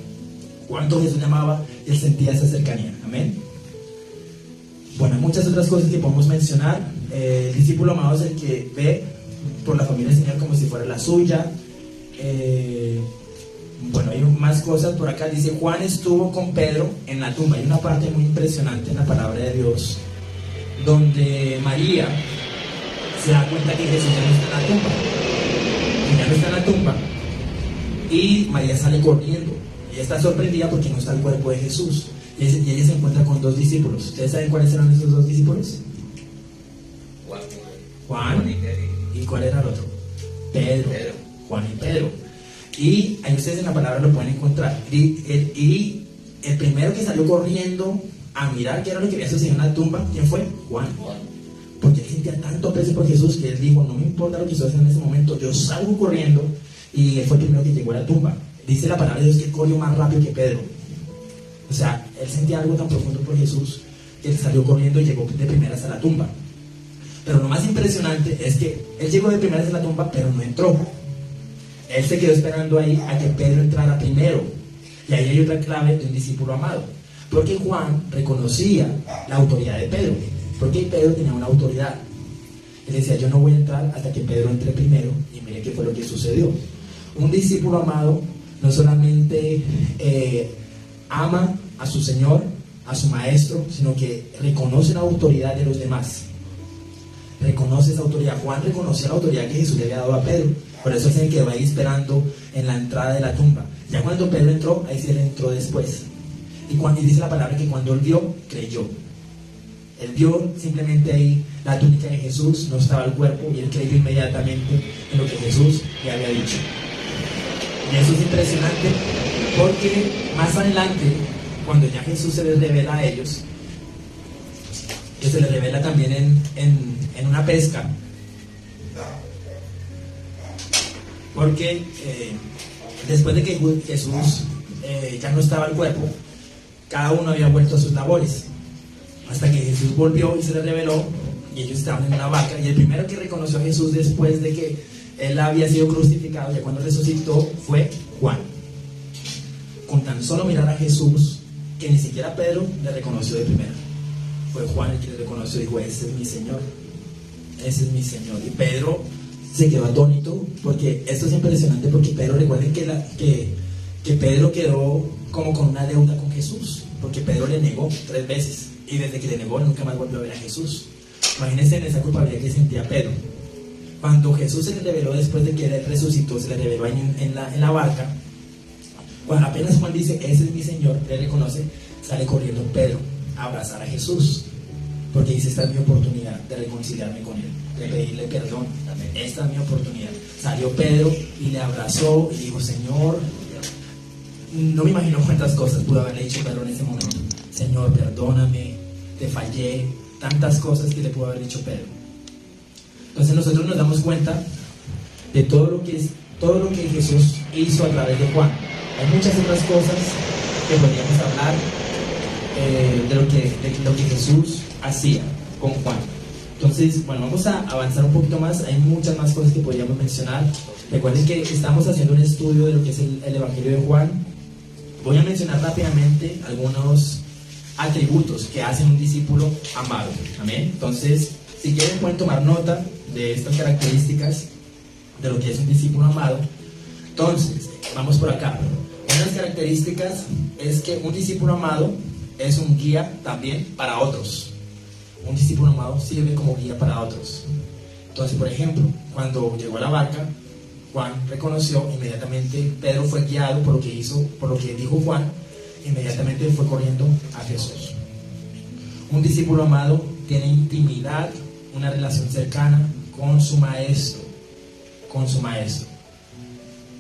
cuánto Jesús le amaba y él sentía esa cercanía. Amén. Bueno, hay muchas otras cosas que podemos mencionar. El discípulo amado es el que ve por la familia del Señor como si fuera la suya. Bueno, hay más cosas por acá. Dice, Juan estuvo con Pedro en la tumba. Hay una parte muy impresionante en la palabra de Dios, donde María se da cuenta que Jesús ya no está en la tumba. Y ya no está en la tumba. Y María sale corriendo. Ella está sorprendida porque no está el cuerpo de Jesús. Y ella se encuentra con dos discípulos. ¿Ustedes saben cuáles eran esos dos discípulos? Juan. ¿Y cuál era el otro? Pedro. Juan y Pedro. Y ahí ustedes en la palabra lo pueden encontrar. Y el primero que salió corriendo a mirar qué era lo que había sucedido en la tumba, ¿quién fue? Juan. Porque él sentía tanto aprecio por Jesús que él dijo, no me importa lo que estoy haciendo en ese momento, yo salgo corriendo. Y él fue el primero que llegó a la tumba. Dice la palabra de Dios que él corrió más rápido que Pedro. O sea, él sentía algo tan profundo por Jesús que él salió corriendo y llegó de primeras a la tumba. Pero lo más impresionante es que él llegó de primeras a la tumba, pero no entró. Él se quedó esperando ahí a que Pedro entrara primero. Y ahí hay otra clave de un discípulo amado. Porque Juan reconocía la autoridad de Pedro. Porque Pedro tenía una autoridad. Él decía, yo no voy a entrar hasta que Pedro entre primero, y mire qué fue lo que sucedió. Un discípulo amado no solamente ama a su Señor, a su Maestro, sino que reconoce la autoridad de los demás. Reconoce esa autoridad. Juan reconoció la autoridad que Jesús le había dado a Pedro. Por eso se quedó ahí esperando en la entrada de la tumba. Ya cuando Pedro entró, ahí sí él entró después. Y dice la palabra que cuando él vio, creyó. Él vio simplemente ahí la túnica de Jesús, no estaba el cuerpo, y él creyó inmediatamente en lo que Jesús le había dicho. Y eso es impresionante porque más adelante, cuando ya Jesús se les revela a ellos, que se les revela también en una pesca, porque después de que Jesús ya no estaba el cuerpo, cada uno había vuelto a sus labores, hasta que Jesús volvió y se les reveló, y ellos estaban en una barca, y el primero que reconoció a Jesús después de que él había sido crucificado, ya cuando resucitó, fue Juan. Con tan solo mirar a Jesús, que ni siquiera Pedro le reconoció de primera, fue Juan el que le reconoció y dijo, ese es mi Señor, ese es mi Señor. Y Pedro se quedó atónito, porque esto es impresionante, porque Pedro, recuerden que Pedro quedó como con una deuda con Jesús, porque Pedro le negó 3 veces, y desde que le negó nunca más volvió a ver a Jesús. Imagínense en esa culpabilidad que sentía Pedro. Cuando Jesús se le reveló después de que él resucitó, se le reveló en la barca, cuando apenas Juan dice, ese es mi Señor, él reconoce, sale corriendo Pedro a abrazar a Jesús, porque dice, esta es mi oportunidad de reconciliarme con él, de pedirle perdón, esta es mi oportunidad. Salió Pedro y le abrazó y dijo, Señor, no me imagino cuántas cosas pudo haberle dicho Pedro en ese momento. Señor, perdóname, te fallé, tantas cosas que le pudo haber dicho Pedro. Entonces nosotros nos damos cuenta de todo lo que Jesús hizo a través de Juan. Hay muchas otras cosas que podríamos hablar de lo que Jesús hacía con Juan. Entonces, bueno, vamos a avanzar un poquito más. Hay muchas más cosas que podríamos mencionar. Recuerden que estamos haciendo un estudio de lo que es el Evangelio de Juan. Voy a mencionar rápidamente algunos atributos que hacen un discípulo amado. Amén. Entonces, si quieren pueden tomar nota de estas características de lo que es un discípulo amado. Entonces, vamos por acá. Una de las características es que un discípulo amado es un guía también para otros. Un discípulo amado sirve como guía para otros. Entonces, por ejemplo, cuando llegó a la barca, Juan reconoció, inmediatamente Pedro fue guiado por lo que hizo, por lo que dijo Juan, inmediatamente fue corriendo a Jesús. Un discípulo amado tiene intimidad, una relación cercana con su maestro,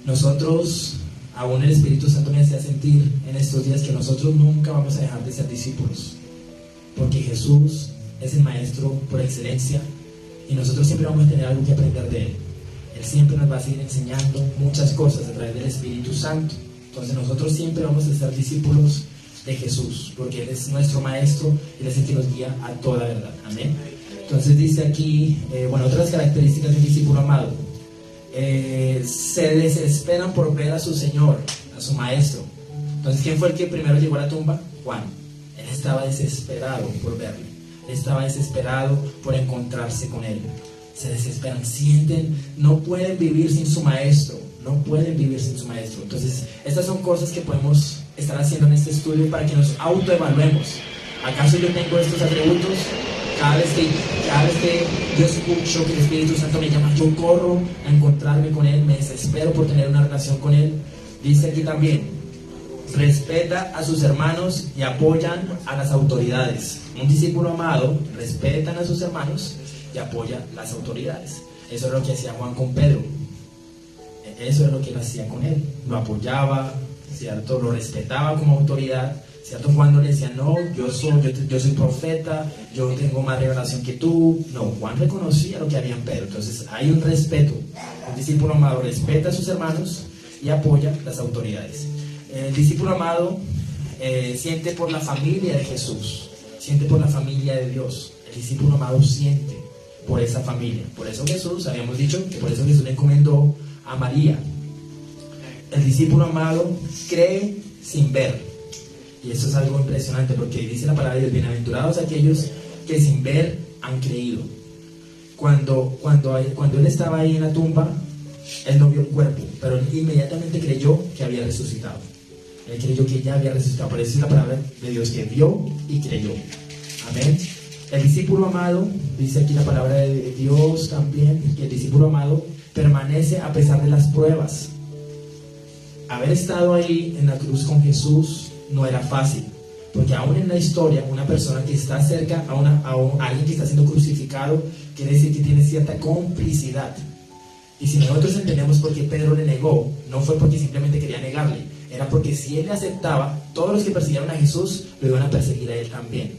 Nosotros, aún el Espíritu Santo me hacía sentir en estos días que nosotros nunca vamos a dejar de ser discípulos, porque Jesús es el maestro por excelencia y nosotros siempre vamos a tener algo que aprender de él. Él siempre nos va a seguir enseñando muchas cosas a través del Espíritu Santo. Entonces nosotros siempre vamos a ser discípulos de Jesús, porque Él es nuestro maestro, Él es el que nos guía a toda verdad. Amén. Entonces dice aquí, otras características de un discípulo amado. Se desesperan por ver a su Señor, a su maestro. Entonces, ¿quién fue el que primero llegó a la tumba? Juan. Él estaba desesperado por verle. Él estaba desesperado por encontrarse con él. Se desesperan, sienten, no pueden vivir sin su maestro. No pueden vivir sin su maestro. Entonces, estas son cosas que podemos estar haciendo en este estudio para que nos autoevaluemos. ¿Acaso yo tengo estos atributos? Cada vez que yo escucho que el Espíritu Santo me llama, yo corro a encontrarme con Él, me desespero por tener una relación con Él. Dice aquí también, respeta a sus hermanos y apoyan a las autoridades. Un discípulo amado respeta a sus hermanos y apoya a las autoridades. Eso es lo que hacía Juan con Pedro. Eso es lo que él hacía con él. Lo apoyaba, ¿cierto? Lo respetaba como autoridad. ¿Cierto? Cuando le decían, no, yo soy profeta, yo tengo más revelación que tú. No, Juan reconocía lo que había en Pedro. Entonces hay un respeto. Un discípulo amado respeta a sus hermanos y apoya las autoridades. El discípulo amado siente por la familia de Jesús, siente por la familia de Dios. El discípulo amado siente por esa familia. Por eso Jesús, habíamos dicho que por eso Jesús le encomendó a María. El discípulo amado cree sin ver. Y eso es algo impresionante porque dice la palabra de Dios, bienaventurados aquellos que sin ver han creído. cuando él estaba ahí en la tumba, él no vio el cuerpo, pero él inmediatamente creyó que había resucitado. Él creyó que ya había resucitado. Por eso es la palabra de Dios, que vio y creyó. Amén. El discípulo amado, dice aquí la palabra de Dios también, que el discípulo amado permanece a pesar de las pruebas. Haber estado ahí en la cruz con Jesús no era fácil, porque aún en la historia, una persona que está cerca a alguien que está siendo crucificado, quiere decir que tiene cierta complicidad. Y si nosotros entendemos por qué Pedro le negó, no fue porque simplemente quería negarle, era porque si él le aceptaba, todos los que persiguieron a Jesús lo iban a perseguir a él también.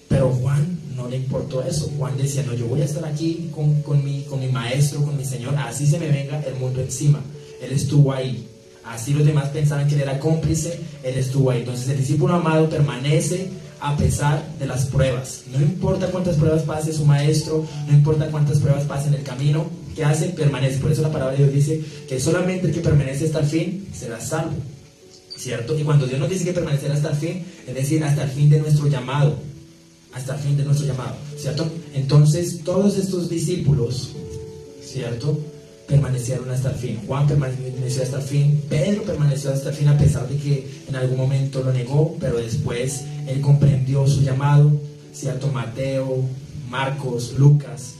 Pero Juan no le importó eso. Juan decía, no, yo voy a estar aquí con mi maestro, con mi Señor, así se me venga el mundo encima. Él estuvo ahí. Así los demás pensaban que él era cómplice, él estuvo ahí. Entonces el discípulo amado permanece a pesar de las pruebas. No importa cuántas pruebas pase su maestro, no importa cuántas pruebas pase en el camino, ¿qué hace? Permanece. Por eso la palabra de Dios dice que solamente el que permanece hasta el fin será salvo, ¿cierto? Y cuando Dios nos dice que permanecer hasta el fin, es decir, hasta el fin de nuestro llamado, hasta el fin de nuestro llamado, ¿cierto? Entonces todos estos discípulos, ¿cierto?, permanecieron hasta el fin. Juan permaneció hasta el fin, Pedro permaneció hasta el fin, a pesar de que en algún momento lo negó, pero después él comprendió su llamado, ¿cierto? Mateo, Marcos, Lucas,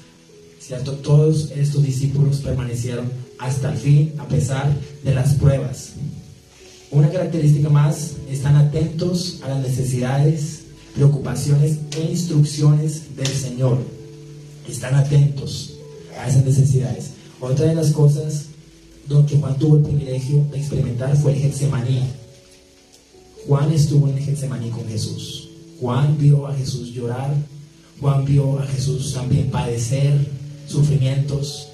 ¿cierto? Todos estos discípulos permanecieron hasta el fin, a pesar de las pruebas. Una característica más: están atentos a las necesidades, preocupaciones e instrucciones del Señor. Están atentos a esas necesidades. Otra de las cosas que Juan tuvo el privilegio de experimentar fue el Getsemaní. Juan estuvo en el Getsemaní con Jesús. Juan vio a Jesús llorar. Juan vio a Jesús también padecer sufrimientos.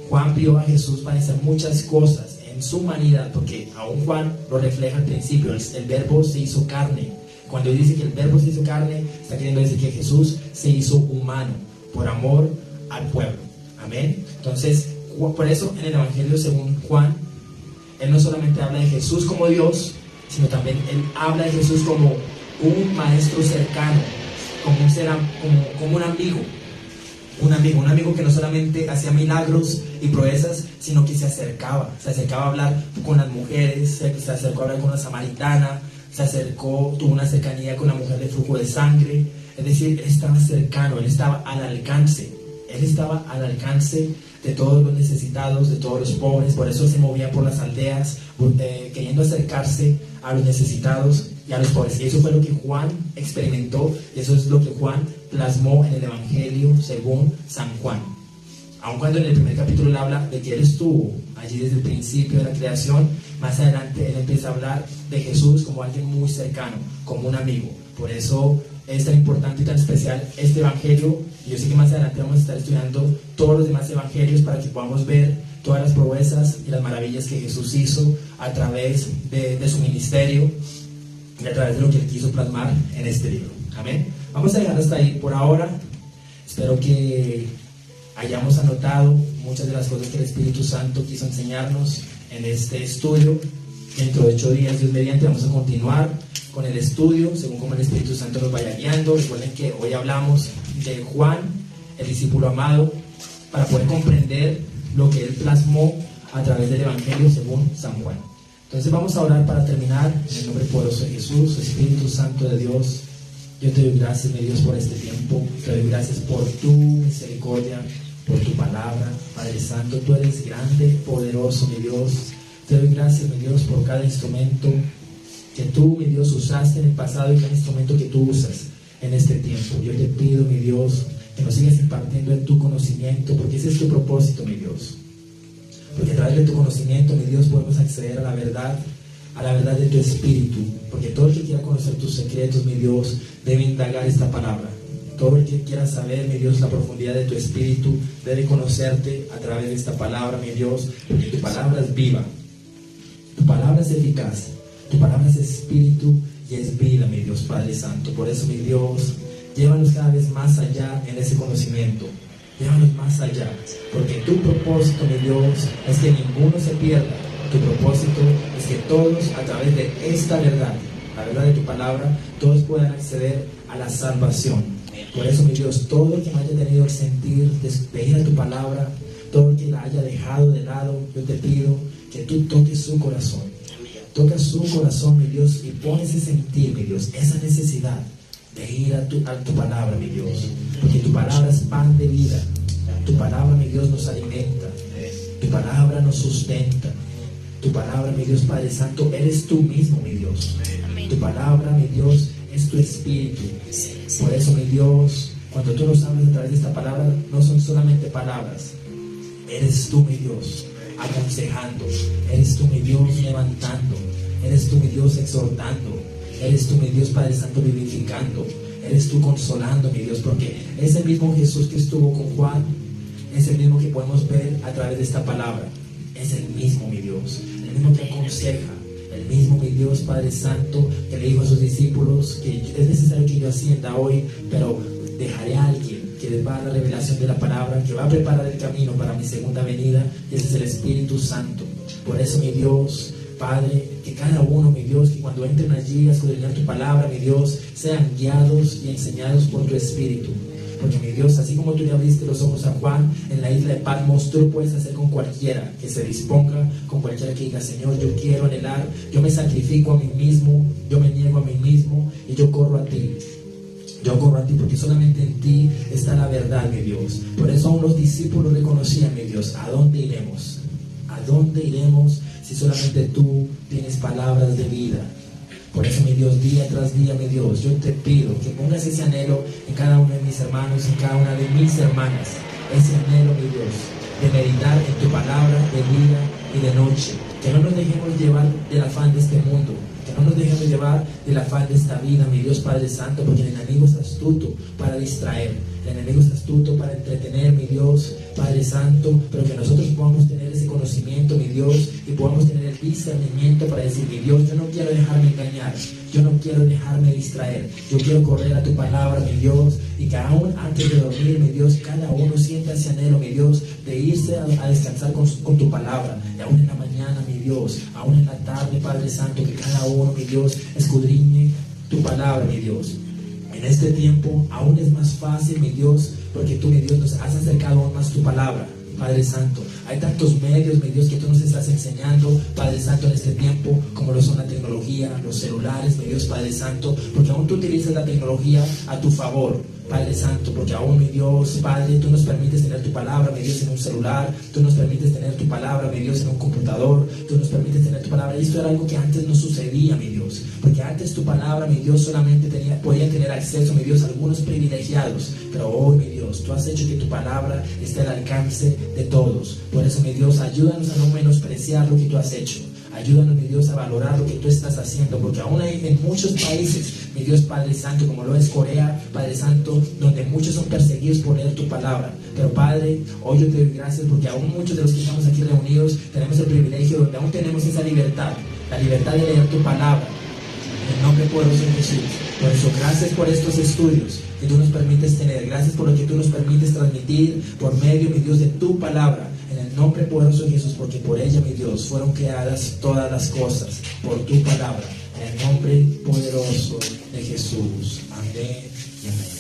Juan vio a Jesús padecer muchas cosas en su humanidad, porque aún Juan lo refleja al principio. El verbo se hizo carne. Cuando dice que el verbo se hizo carne, está queriendo decir que Jesús se hizo humano por amor al pueblo. Amén. Entonces, por eso en el Evangelio según Juan, él no solamente habla de Jesús como Dios, sino también él habla de Jesús como un maestro cercano, como un amigo. Un amigo que no solamente hacía milagros y proezas, sino que se acercaba a hablar con las mujeres, se acercó a hablar con la samaritana, tuvo una cercanía con la mujer de flujo de sangre. Es decir, él estaba cercano, él estaba al alcance. Él estaba al alcance de todos los necesitados, de todos los pobres. Por eso se movía por las aldeas, queriendo acercarse a los necesitados y a los pobres. Y eso fue lo que Juan experimentó, y eso es lo que Juan plasmó en el Evangelio según San Juan. Aun cuando en el primer capítulo él habla de que él estuvo allí desde el principio de la creación, más adelante él empieza a hablar de Jesús como alguien muy cercano, como un amigo. Por eso es tan importante y tan especial este Evangelio. Y yo sé que más adelante vamos a estar estudiando todos los demás evangelios para que podamos ver todas las proezas y las maravillas que Jesús hizo a través de su ministerio y a través de lo que él quiso plasmar en este libro. Amén. Vamos a dejar hasta ahí por ahora. Espero que hayamos anotado muchas de las cosas que el Espíritu Santo quiso enseñarnos en este estudio. Dentro de 8 días, Dios mediante, vamos a continuar con el estudio según como el Espíritu Santo nos vaya guiando. Recuerden que hoy hablamos de Juan, el discípulo amado, para poder comprender lo que él plasmó a través del Evangelio según San Juan. Entonces vamos a orar para terminar. En el nombre poderoso de Jesús. Espíritu Santo de Dios, yo te doy gracias, mi Dios, por este tiempo. Te doy gracias por tu misericordia, por tu palabra. Padre Santo, tú eres grande, poderoso, mi Dios. Te doy gracias, mi Dios, por cada instrumento que tú, mi Dios, usaste en el pasado y cada instrumento que tú usas en este tiempo. Yo te pido, mi Dios, que nos sigas impartiendo en tu conocimiento, porque ese es tu propósito, mi Dios. Porque a través de tu conocimiento, mi Dios, podemos acceder a la verdad de tu Espíritu. Porque todo el que quiera conocer tus secretos, mi Dios, debe indagar esta palabra. Todo el que quiera saber, mi Dios, la profundidad de tu Espíritu, debe conocerte a través de esta palabra, mi Dios, porque tu palabra es viva, tu palabra es eficaz, tu palabra es Espíritu y es vida, mi Dios Padre Santo. Por eso, mi Dios, llévanos cada vez más allá en ese conocimiento. Llévanos más allá, porque tu propósito, mi Dios, es que ninguno se pierda. Tu propósito es que todos, a través de esta verdad, la verdad de tu palabra, todos puedan acceder a la salvación. Por eso, mi Dios, todo el que me haya tenido el sentir de ir a tu palabra, todo el que la haya dejado de lado, yo te pido que tú toques su corazón. Toca su corazón, mi Dios, y pon ese sentir, mi Dios, esa necesidad de ir a tu palabra, mi Dios. Porque tu palabra es pan de vida. Tu palabra, mi Dios, nos alimenta. Tu palabra nos sustenta. Tu palabra, mi Dios Padre Santo, eres tú mismo, mi Dios. Tu palabra, mi Dios, es tu espíritu. Por eso, mi Dios, cuando tú nos hablas a través de esta palabra, no son solamente palabras. Eres tú, mi Dios, aconsejando. Eres tú, mi Dios, levantando. Eres tú, mi Dios, exhortando. Eres tú, mi Dios Padre Santo, vivificando. Eres tú consolando, mi Dios, porque ese mismo Jesús que estuvo con Juan es el mismo que podemos ver a través de esta palabra. Es el mismo, mi Dios, el mismo que aconseja, el mismo, mi Dios Padre Santo, que le dijo a sus discípulos que es necesario que yo ascienda hoy, pero dejaré a alguien que les va a dar la revelación de la palabra, que va a preparar el camino para mi segunda venida, y ese es el Espíritu Santo. Por eso, mi Dios Padre, que cada uno, mi Dios, que cuando entren allí a escudriñar tu palabra, mi Dios, sean guiados y enseñados por tu Espíritu. Porque, mi Dios, así como tú le abriste los ojos a Juan en la isla de Patmos, tú lo puedes hacer con cualquiera que se disponga, con cualquiera que diga: Señor, yo quiero anhelar, yo me sacrifico a mí mismo, yo me niego a mí mismo y yo corro a ti. Yo corro a ti porque solamente en ti está la verdad, mi Dios. Por eso aún los discípulos reconocían, mi Dios, ¿a dónde iremos? ¿A dónde iremos si solamente tú tienes palabras de vida? Por eso, mi Dios, día tras día, mi Dios, yo te pido que pongas ese anhelo en cada uno de mis hermanos, en cada una de mis hermanas. Ese anhelo, mi Dios, de meditar en tu palabra de día y de noche. Que no nos dejemos llevar del afán de este mundo. Que no nos dejemos llevar del afán de esta vida, mi Dios Padre Santo, porque el enemigo es astuto para distraer. El enemigo es astuto para entretener, mi Dios Padre Santo, pero que nosotros podamos tener ese conocimiento, mi Dios, y podamos tener el discernimiento para decir: mi Dios, yo no quiero dejarme engañar, yo no quiero dejarme distraer, yo quiero correr a tu palabra, mi Dios, y que aún antes de dormir, mi Dios, cada uno sienta ese anhelo, mi Dios, de irse a descansar con tu palabra, y aún en la mañana, mi Dios, aún en la tarde, Padre Santo, que cada uno, mi Dios, escudriñe tu palabra, mi Dios. En este tiempo aún es más fácil, mi Dios, porque tú, mi Dios, nos has acercado aún más tu palabra, Padre Santo. Hay tantos medios, mi Dios, que tú nos estás enseñando, Padre Santo, en este tiempo, como lo son la tecnología, los celulares, mi Dios, Padre Santo, porque aún tú utilizas la tecnología a tu favor, Padre Santo, porque aún, mi Dios, Padre, tú nos permites tener tu palabra, mi Dios, en un celular, tú nos permites tener tu palabra, mi Dios, en un computador, tú nos permites tener tu palabra, y esto era algo que antes no sucedía, mi Dios, porque antes tu palabra, mi Dios, solamente podían tener acceso, mi Dios, a algunos privilegiados, pero hoy, mi Dios, tú has hecho que tu palabra esté al alcance de todos. Por eso, mi Dios, ayúdanos a no menospreciar lo que tú has hecho. Ayúdanos, mi Dios, a valorar lo que tú estás haciendo, porque aún hay en muchos países, mi Dios Padre Santo, como lo es Corea, Padre Santo, donde muchos son perseguidos por leer tu palabra. Pero, Padre, hoy yo te doy gracias porque aún muchos de los que estamos aquí reunidos tenemos el privilegio, donde aún tenemos esa libertad, la libertad de leer tu palabra, en el nombre poderoso de Jesús. Por eso, gracias por estos estudios que tú nos permites tener, gracias por lo que tú nos permites transmitir por medio, mi Dios, de tu palabra. En el nombre poderoso de Jesús, porque por ella, mi Dios, fueron creadas todas las cosas, por tu palabra. En el nombre poderoso de Jesús. Amén y amén.